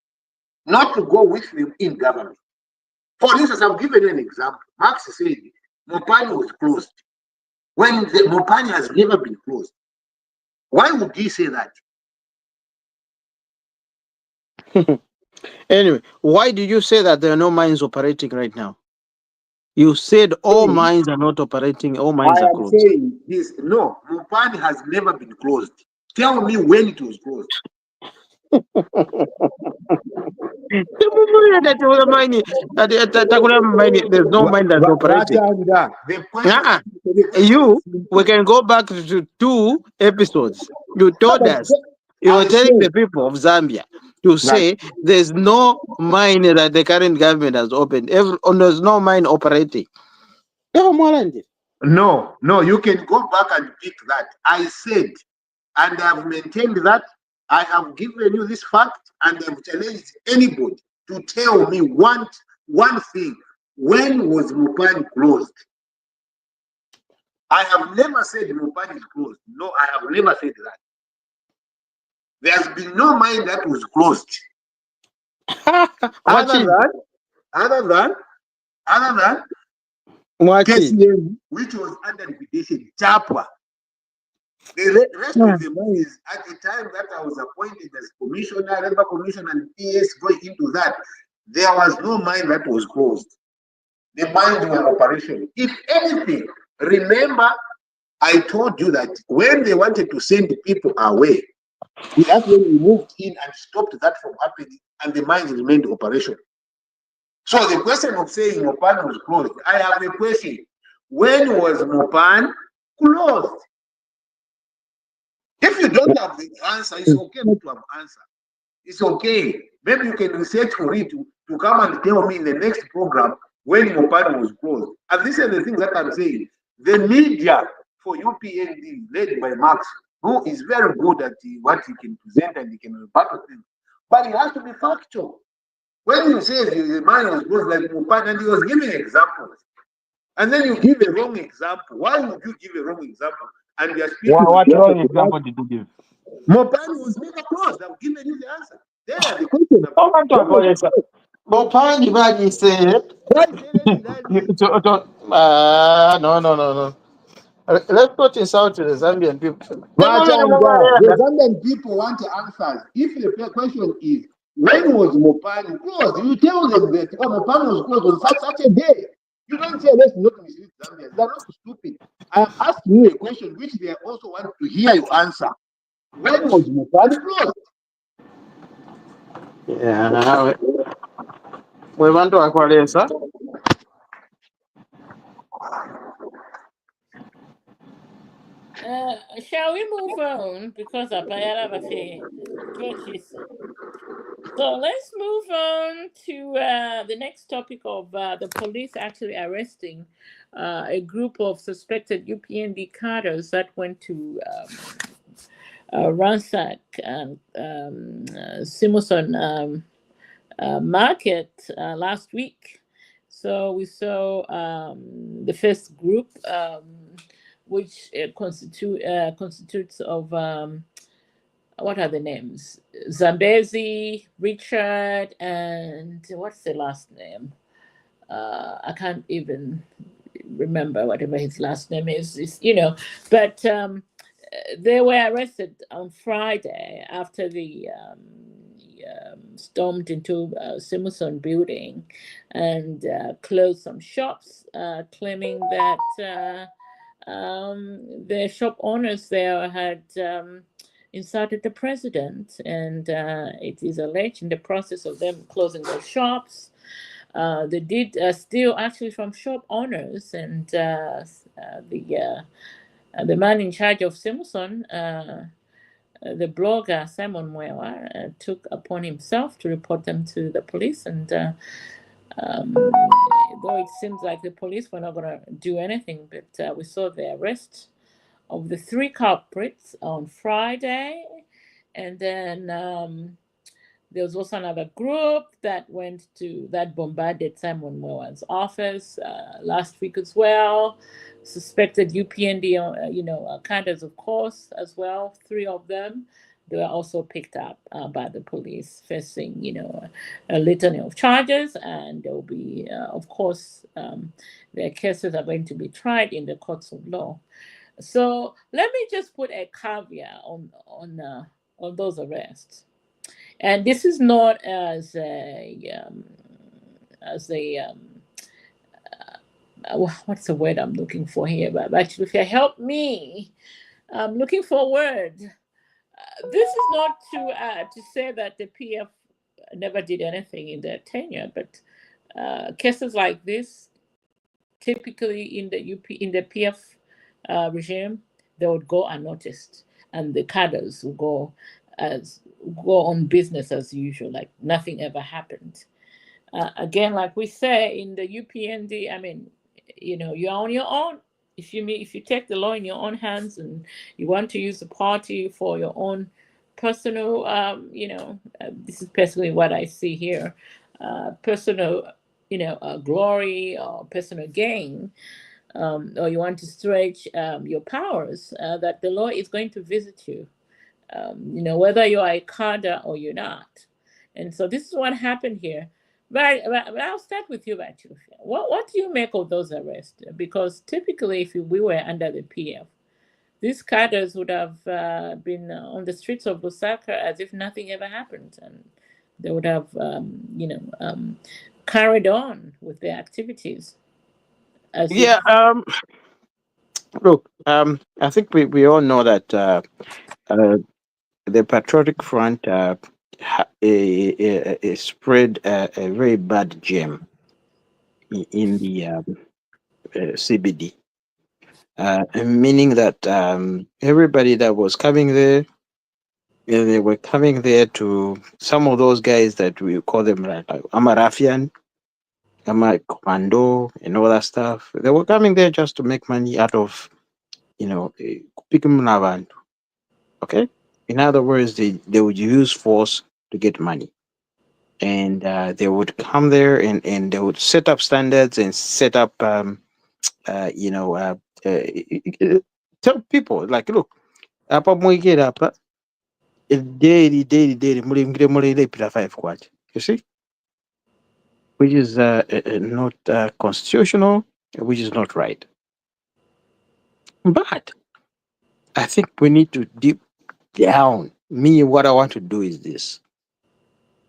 not to go with them in government. For instance, I've given you an example. Marx said Mopani was closed. When the Mopani has never been closed. Why would he say that? Anyway, why did you say that there are no mines operating right now? You said all mines are not operating, all mines are closed. I am saying this. No, Mopani has never been closed. Tell me when it was closed. There's no mine that's operating. We can go back to 2 episodes. You told us, you were telling the people of Zambia to say there's no mine that the current government has opened. There's no mine operating. No, you can go back and pick that. I said, and I've maintained that. I have given you this fact, and I've challenged anybody to tell me one thing. When was Mopani closed? I have never said Mopani is closed. No, I have never said that. There's been no mine that was closed. Other than KCM, which was under liquidation, Chapwa. The rest of the mines, at the time that I was appointed as commissioner, labor commissioner, and PS going into that, there was no mine that was closed. The mines were operational. If anything, remember, I told you that when they wanted to send people away, that's when we moved in and stopped that from happening, and the mines remained operational. So the question of saying Mopan was closed, I have a question. When was Mopan closed? If you don't have the answer, it's okay not to have answer. It's okay. Maybe you can research for it to come and tell me in the next program when Mopan was closed. And these are the things that I'm saying. The media for UPND, led by Max, who is very good at what he can present and he can rebuttal things, but it has to be factual. When you say the man was closed like Mopan, and he was giving examples, and then you give a wrong example. Why would you give a wrong example? And you are speaking. What wrong example did you give? Mopan was never closed. I've given you the answer. There, the question. Mopan, you said. No. Let's put this out to the Zambian people. The Zambian people want answers. If the question is, when was Mopan closed? You tell them that Mopan was closed on such a day. You don't say, let's not mislead Zambians. They're not stupid. I am asking you a question which they also want to hear you answer. When was Mopan closed? Yeah, we want to acquire, sir. Shall we move on? Because I have a few judges. So let's move on to the next topic of the police actually arresting a group of suspected UPND cadres that went to ransack Simonson market last week. So we saw the first group, which constitutes of what are the names? Zambezi, Richard, and what's the last name? I can't even remember whatever his last name is, but they were arrested on Friday after the stormed into Simonson building and closed some shops, claiming that the shop owners there had insulted the president, and it is alleged in the process of them closing their shops, they did steal actually from shop owners, and the man in charge of Simonson, the blogger Simon Mwewa, took upon himself to report them to the police, and though it seems like the police were not going to do anything, but we saw the arrest of the 3 culprits on Friday, and then there was also another group that bombarded Simon Mwewa's office last week as well. Suspected UPND, cadres, of course, as well. 3 of them. They were also picked up by the police, facing, a litany of charges, and there will be, of course, their cases are going to be tried in the courts of law. So let me just put a caveat on those arrests. And this is not as what's the word I'm looking for here? But actually, if you help me, I'm looking for a word. This is not to say that the PF never did anything in their tenure, but cases like this, typically in the PF regime, they would go unnoticed, and the cadres would go on business as usual, like nothing ever happened. Again, like we say in the UPND, I mean, you're on your own. If you take the law in your own hands and you want to use the party for your own personal, this is personally what I see here. personal, glory or personal gain, or you want to stretch your powers, that the law is going to visit you, whether you are a cadre or you're not. And so this is what happened here. But I'll start with you, Batu. What do you make of those arrests? Because typically, if we were under the PF, these cadres would have been on the streets of Lusaka as if nothing ever happened, and they would have, carried on with their activities. Yeah. Look. I think we all know that the Patriotic Front spread a very bad gem in the CBD, meaning that everybody that was coming there, they were coming there to some of those guys that we call them like I'm a ruffian, I'm a commando, and all that stuff. They were coming there just to make money out of, picking abantu. Okay? In other words, they would use force to get money. And they would come there and they would set up standards and set up, tell people, like, look, apa mwigera apa, daily, mulingire 5 kwacha. You see? Which is not constitutional, which is not right. But I think we need to deep down. Me, what I want to do is this.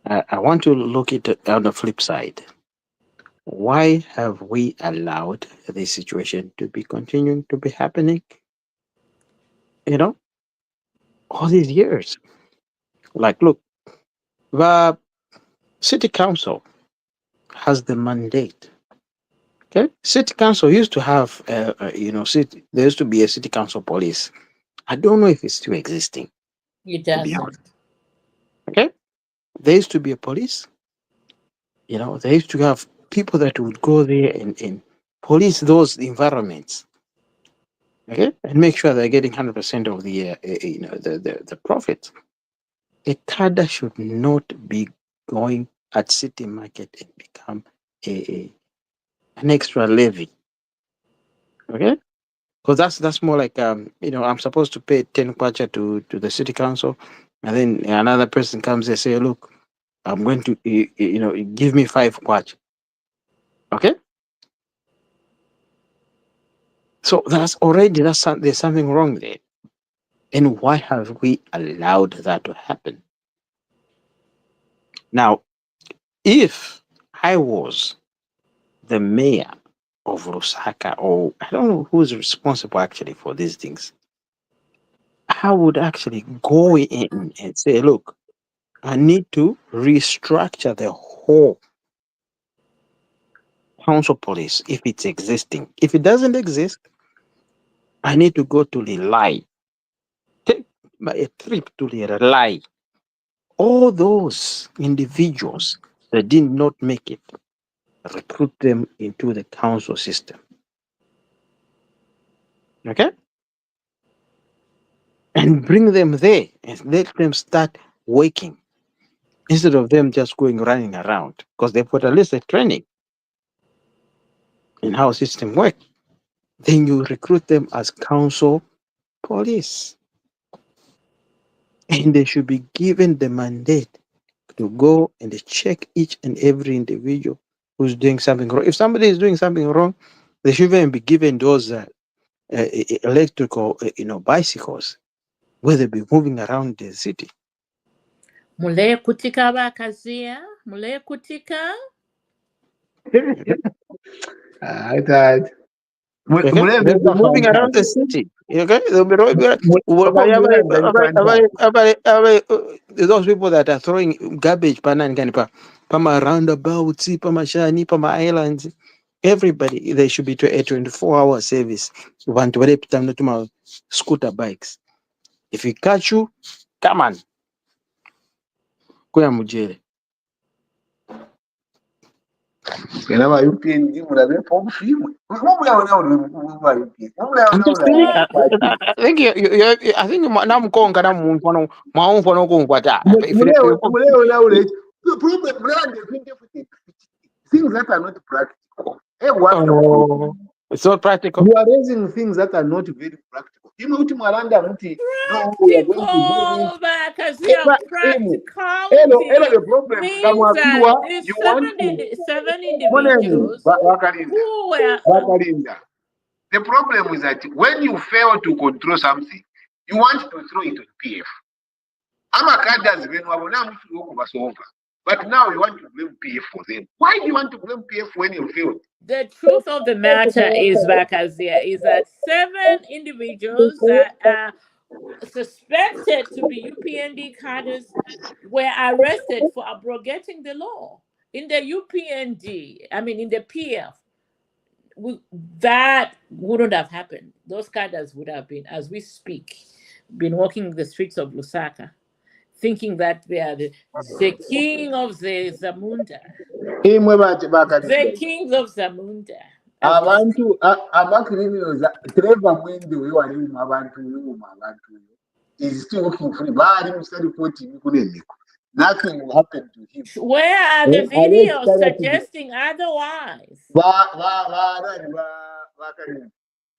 I want to look at it on the flip side. Why have we allowed this situation to be continuing to be happening? All these years. Like, look, the city council has the mandate. Okay, city council used to have, there used to be a city council police. I don't know if it's still existing. It To be doesn't. honest. Okay, there used to be a police. They used to have people that would go there and police those environments. Okay, and make sure they're getting 100% of the the profit. A cadre should not be going at city market and become an extra levy. Okay, because that's more like I'm supposed to pay 10 kwacha to the city council, and then another person comes and say, look, I'm going to give me 5 kwacha. Okay, so there's something wrong there. And why have we allowed that to happen? Now, if I was the mayor of Lusaka, or I don't know who's responsible actually for these things, I would actually go in and say, look, I need to restructure the whole council police if it's existing. If it doesn't exist, I need to go to Lilai, take a trip to Lilai. All those individuals that did not make it, recruit them into the council system. Okay? And bring them there and let them start working instead of them just running around, because they've got at least a training in how system works. Then you recruit them as council police. And they should be given the mandate to go and check each and every individual who's doing something wrong. If somebody is doing something wrong, they should even be given those electrical, bicycles, where they'll be moving around the city. Mule kutika bakazia, mule kutika. Dad. Okay? They'll be moving around the city. Okay? They'll be those people that are throwing garbage pama roundabouts, pama shani, pama islands. Everybody, there should be a 24-hour service. Want to scooter bikes. If we catch you, come on. Kuya mujere. I'm just saying. I think I think now I'm going to maumfano kungwata. The problem, things that are not practical. It's not practical. You are raising things that are not very practical. You know, no, we are going to do Practical, because this. practicality The problem means that these you want seven individuals who were The problem is that when you fail to control something, you want to throw it on PF. But now you want to blame PF for them. Why do you want to blame PF when you failed? The truth of the matter is, Bakazia, is that 7 individuals that are suspected to be UPND cadres were arrested for abrogating the law. In the UPND, I mean in the PF, that wouldn't have happened. Those cadres would have been, as we speak, been walking the streets of Lusaka, thinking that they are the king of the Zamunda. The kings of Zamunda. Abantu amacriminals Trevor Mwende wewali abantu is still working free. Nothing will happen to him. Where are the videos suggesting otherwise?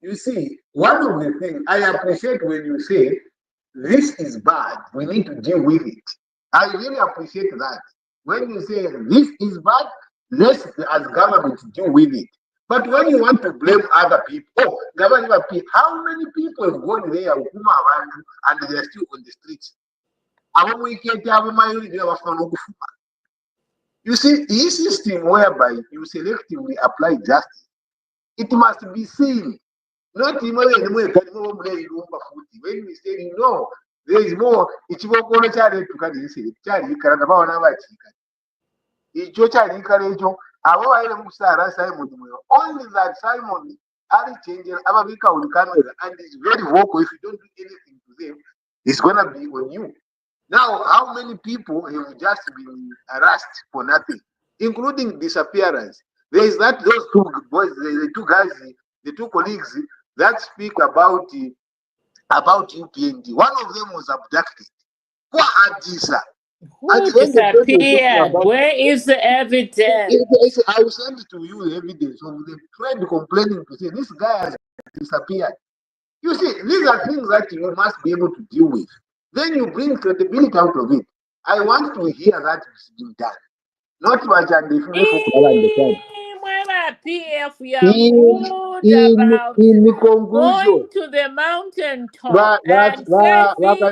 You see, one of the things I appreciate when you say this is bad, we need to deal with it. I really appreciate that. When you say this is bad, let's as government deal with it. But when you want to blame other people, how many people have gone there and they are still on the streets? You see, this system whereby you selectively apply justice, it must be seen. Not even when we say no, there is more. It's more going to only that Simon Ali changes Ababika on camera and it's very vocal. If you don't do anything to them, it's gonna be on you. Now, how many people have just been arrested for nothing, including disappearance? There is that those 2 boys, the 2 guys, the 2 colleagues that speak about UPND. One of them was abducted. Who are these? Who disappeared? Where is the evidence? I will send it to you the evidence. So they tried complaining to say this guy has disappeared. You see, these are things that you must be able to deal with. Then you bring credibility out of it. I want to hear that it's been done. Not much and the PF, we are good about going to the mountain top and say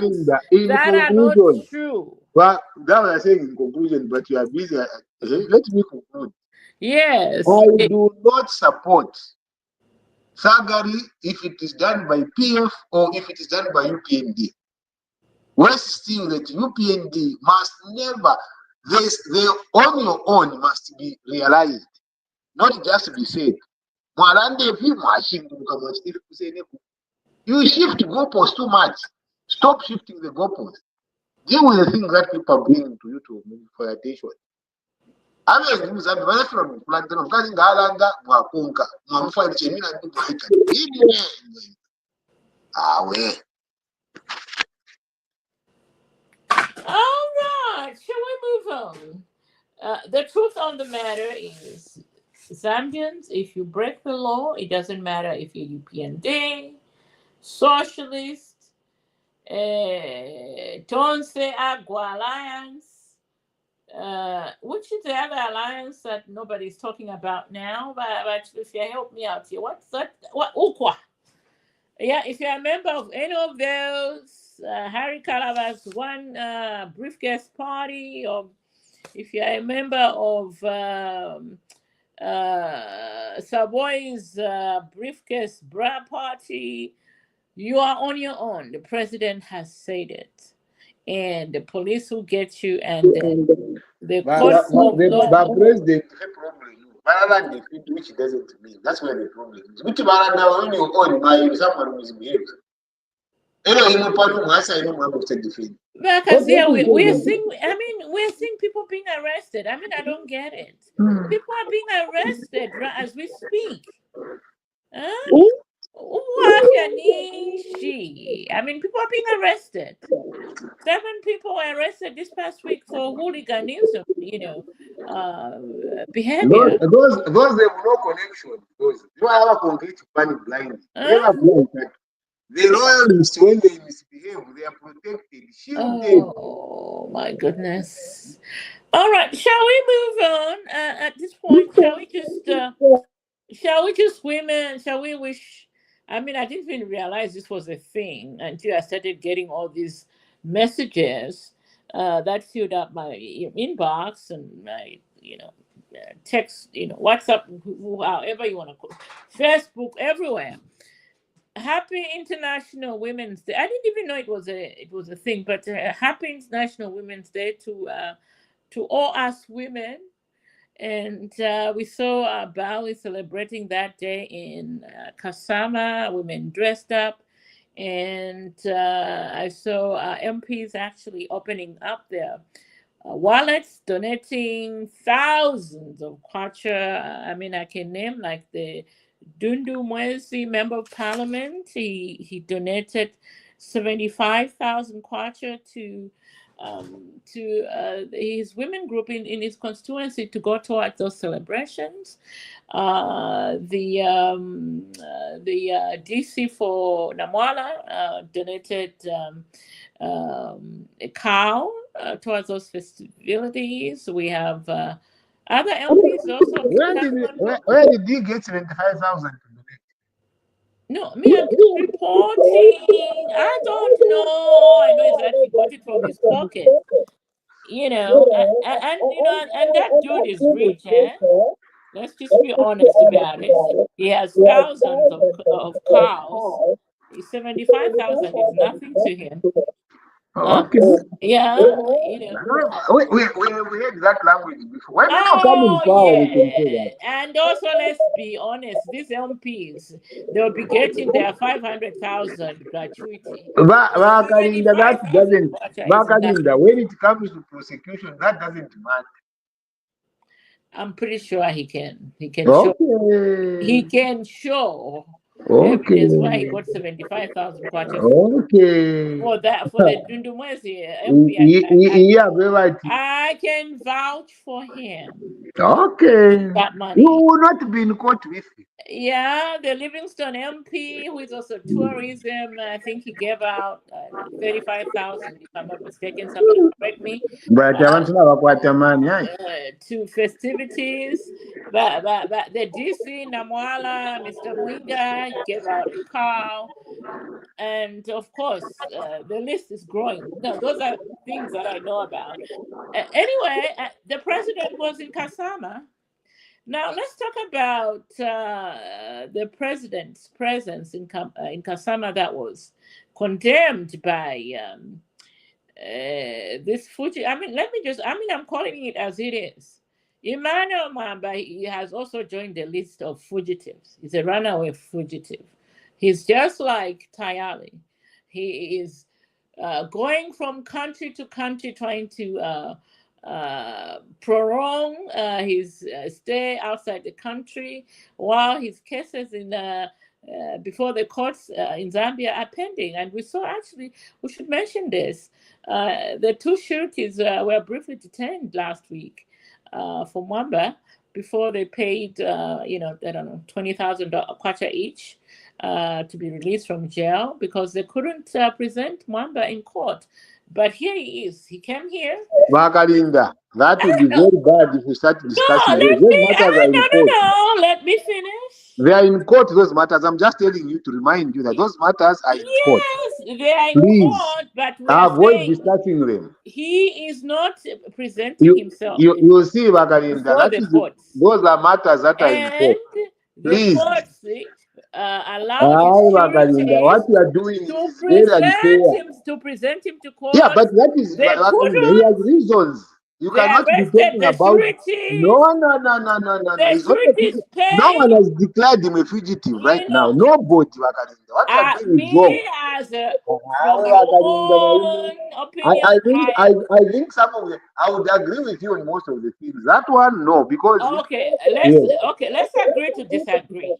things that are not true. Well, that was saying in conclusion, but you are busy. Let me conclude. Yes. I do not support Sagari if it is done by PF or if it is done by UPND. West still that UPND must never, they on your own must be realized, not just be said. You shift goalposts too much. Stop shifting the goalposts. Deal with the things that people are bringing to you to for your attention. All right, shall we move on? The truth on the matter is, Zambians, if you break the law, it doesn't matter if you're UPND, socialist, Tonse Agua Alliance, which is the other alliance that nobody's talking about now, but if you help me out here, what's that? What Ukwa? Yeah, if you're a member of any of those, Harry Calava's one briefcase party, or if you're a member of Savoy's briefcase bra party, you are on your own. The president has said it. And the police will get you, and the courts of law. President, which doesn't mean that's where the problem is. Which when you own my someone misbehaves. Because yeah, we're seeing. I mean, we're seeing people being arrested. I mean, I don't get it. People are being arrested as we speak. Huh? I mean, people are being arrested. 7 people were arrested this past week for hooliganism, behavior. Those have no connection. Those you have a complete panic blind. Huh? The royalists, when they misbehave, they are protected, shielded. Oh my goodness. All right, shall we move on? At this point, shall we just women? Shall we wish? I mean, I didn't even realize this was a thing until I started getting all these messages that filled up my inbox and my, text, WhatsApp, however you want to call it, Facebook, everywhere. Happy International Women's Day. I didn't even know it was a thing, but Happy International Women's Day to all us women. And we saw Bali celebrating that day in Kasama, women dressed up. And I saw MPs actually opening up their wallets, donating thousands of kwacha. I mean, I can name like the Dundu Mwezi member of parliament. He donated 75,000 kwacha to his women group in his constituency to go towards those celebrations. The DC for Namwala donated a cow towards those festivities. We have other MPs also. Where did he get 75,000? No, me, I'm just reporting. I don't know. All I know is that he got it from his pocket. And that dude is rich, eh? Let's just be honest about it. He has thousands of cows. 75,000 is nothing to him. Okay. Yeah, we had that language before. When and also let's be honest, these MPs, they'll be getting their 500,000 gratuity. Bakalinda, that doesn't. Bakalinda, when it comes to prosecution, that doesn't matter. I'm pretty sure he can. He can show. He can show evidence why he got 75,000 kwacha. Okay. For the Dundumwezi MP, I can vouch for him. Okay. That money. You will not be in court with him. Yeah, the Livingston MP, who is also tourism, I think he gave out 35,000, if I'm not mistaken. Somebody correct me. But I want to know about the money. To festivities. But the DC Namwala, Mr. Mwinga, he gave out a cow. And of course, the list is growing. No, those are things that I know about. Anyway, the president was in Kasama. Now let's talk about the president's presence in Kasama that was condemned by this Fuji. I'm calling it as it is. Emmanuel Mamba, he has also joined the list of fugitives. He's a runaway fugitive. He's just like Tayali. He is going from country to country trying to prolong his stay outside the country while his cases before the courts in Zambia are pending. And we should mention this. The 2 sureties were briefly detained last week for Mwamba before they paid, I don't know, 20,000 kwacha each to be released from jail because they couldn't present Mwamba in court. But here he is. He came here. Bakalinda, that would be very bad if we start discussing those matters. No, let me finish. They are in court, those matters. I'm just telling you to remind you that those matters are in court. Yes, they are in court, but avoid discussing them. He is not presenting himself. You see, Bakalinda, those are matters that are in court. Please. The courts allow what you are doing to present him to court. Yeah, but that is he has reasons. You cannot be talking about. No. No one has declared him a fugitive right now. Nobody. What you are doing is wrong. I think some of them. I would agree with you on most of the things. That one, no, because let's agree to disagree.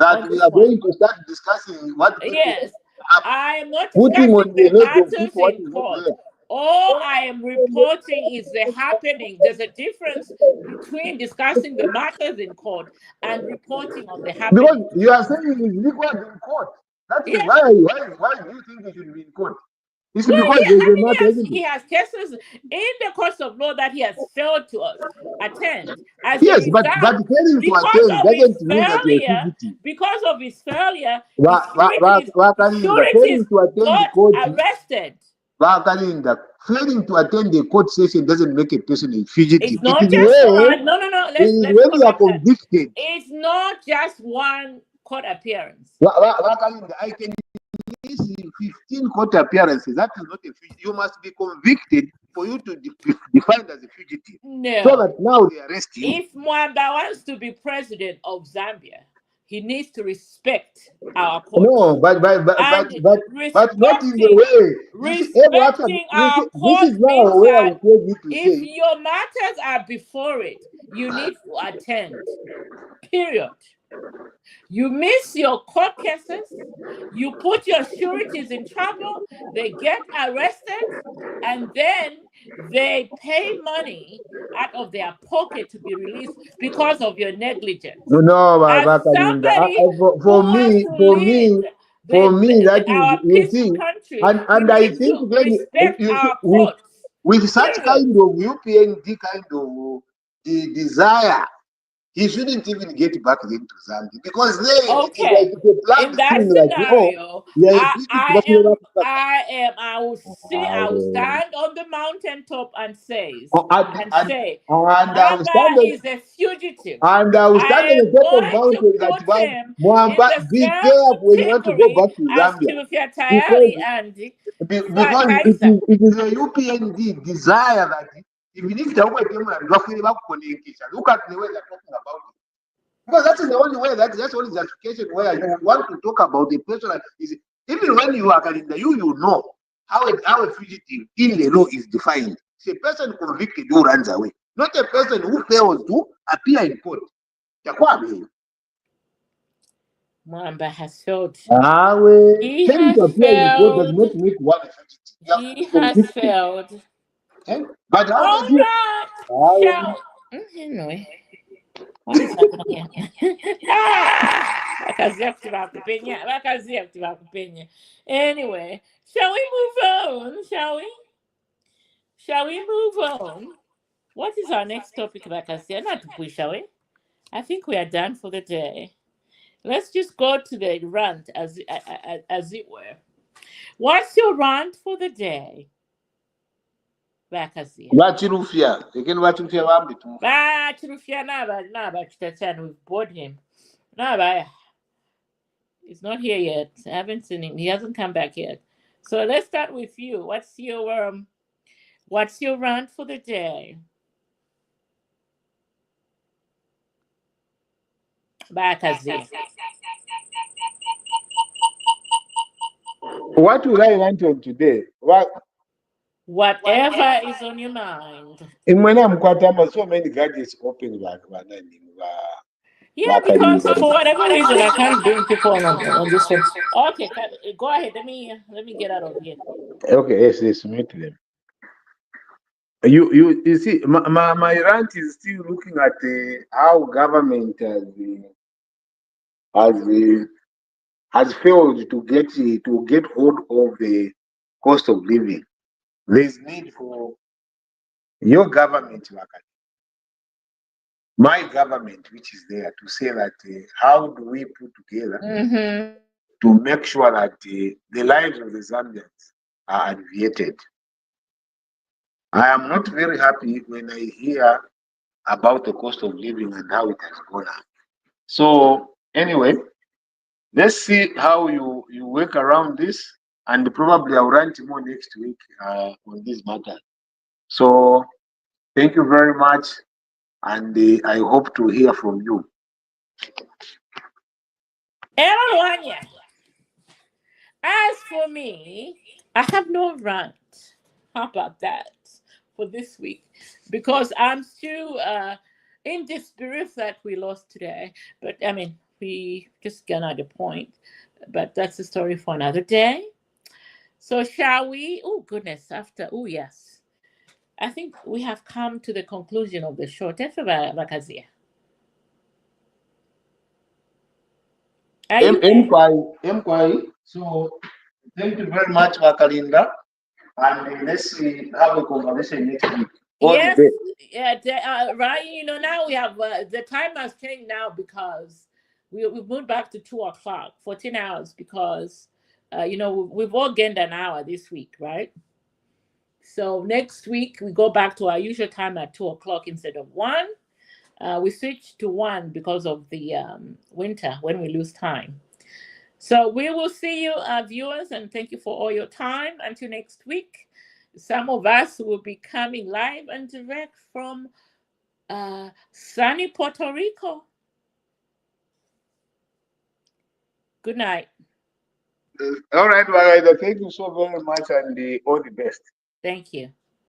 that we are going to start discussing what people Yes, are I am not putting discussing on the the heads of matters people what in is not court. there. All I am reporting is the happening. There's a difference between discussing the matters in court and reporting on the Because happening. you are saying it's recorded in court. That is Yeah. why do you think it should be in court? It's Well, because I there's a mean, matter, isn't he it? has cases in the courts of law that he has failed to attend. As a Yes, but result, failing to because attend of his doesn't mean that you're a failure, fugitive. Failing to attend the got court, arrested. Failing to attend the court session doesn't make a person a fugitive. It's It not is just one. No. Let's when you are correct that. convicted. It's not just one court appearance. I can miss 15 court appearances. That is not a fugitive. You must be convicted for you to be defined as a fugitive. No. So that now they arrest you. If Mwamba wants to be president of Zambia, he needs to respect our courts. No, but not in the way. Respecting our courts this is now means where I that would you to if say, your matters are before it, you need to attend. Period. You miss your court cases, you put your sureties in trouble, they get arrested, and then they pay money out of their pocket to be released because of your negligence. No, As somebody who wants to lead that our is, you peaceful see, country, and we I need think to then respect our courts. with such Period. kind of UPND kind of desire, he shouldn't even get back into Zambia because then Okay. it's a planned In that thing, scenario, I will stand on the mountaintop and say, Mwamba is a fugitive. And I will stand I on am the top of going to mountain that put him in Mwamba, the be same careful when you want to go category back to as Zambia. Chilufya Tayari and Because it is a UPND desire that even if the way people are look at the way they're talking about it. Because that is the only way, that's only justification where you want to talk about the person. Even when you are in the you know how a fugitive in the law is defined. It's a person convicted who runs away, not a person who fails to appear in court. Mwamba has failed. He has failed. He has failed. But how does he? Anyway, what is happening here? Anyway, shall we move on? Shall we move on? What is our next topic, Bakasia? Not shall we? I think we are done for the day. Let's just go to the rant as it were. What's your rant for the day? Bakasia. Chilufya Naba Chitachan, we've bored him. Naba, he's not here yet. I haven't seen him. He hasn't come back yet. So let's start with you. What's your rant for the day? Bakasia. What will I rant on today? Whatever is on your mind. In when I'm so many gadgets open Yeah, because for whatever reason I can't bring people on this one. Okay, go ahead. Let me get out of here. Okay, yes, meet them. You see, my rant is still looking at how government has failed to get hold of the cost of living. There's need for your government, my government, which is there, to say that how do we put together to make sure that the lives of the Zambians are alleviated. I am not very happy when I hear about the cost of living and how it has gone up. So anyway, let's see how you work around this, and probably I'll rant more next week on this matter. So thank you very much, and I hope to hear from you. As for me, I have no rant. How about that for this week? Because I'm still in the spirit that we lost today. But I mean, we just gone the point. But that's a story for another day. So shall we? Oh goodness! After yes, I think we have come to the conclusion of the show. Bakazia. Are you there? So thank you very much, Makalinda. And let's have a conversation next week. Yes, yeah, right. Now we have the time has changed now because we moved back to 2 o'clock, 14 hours because we've all gained an hour this week, right? So next week we go back to our usual time at 2 o'clock instead of 1. We switched to 1 because of the winter when we lose time. So we will see you, viewers, and thank you for all your time. Until next week, some of us will be coming live and direct from sunny Puerto Rico. Good night. All right, Margaret, thank you so very much and all the best. Thank you.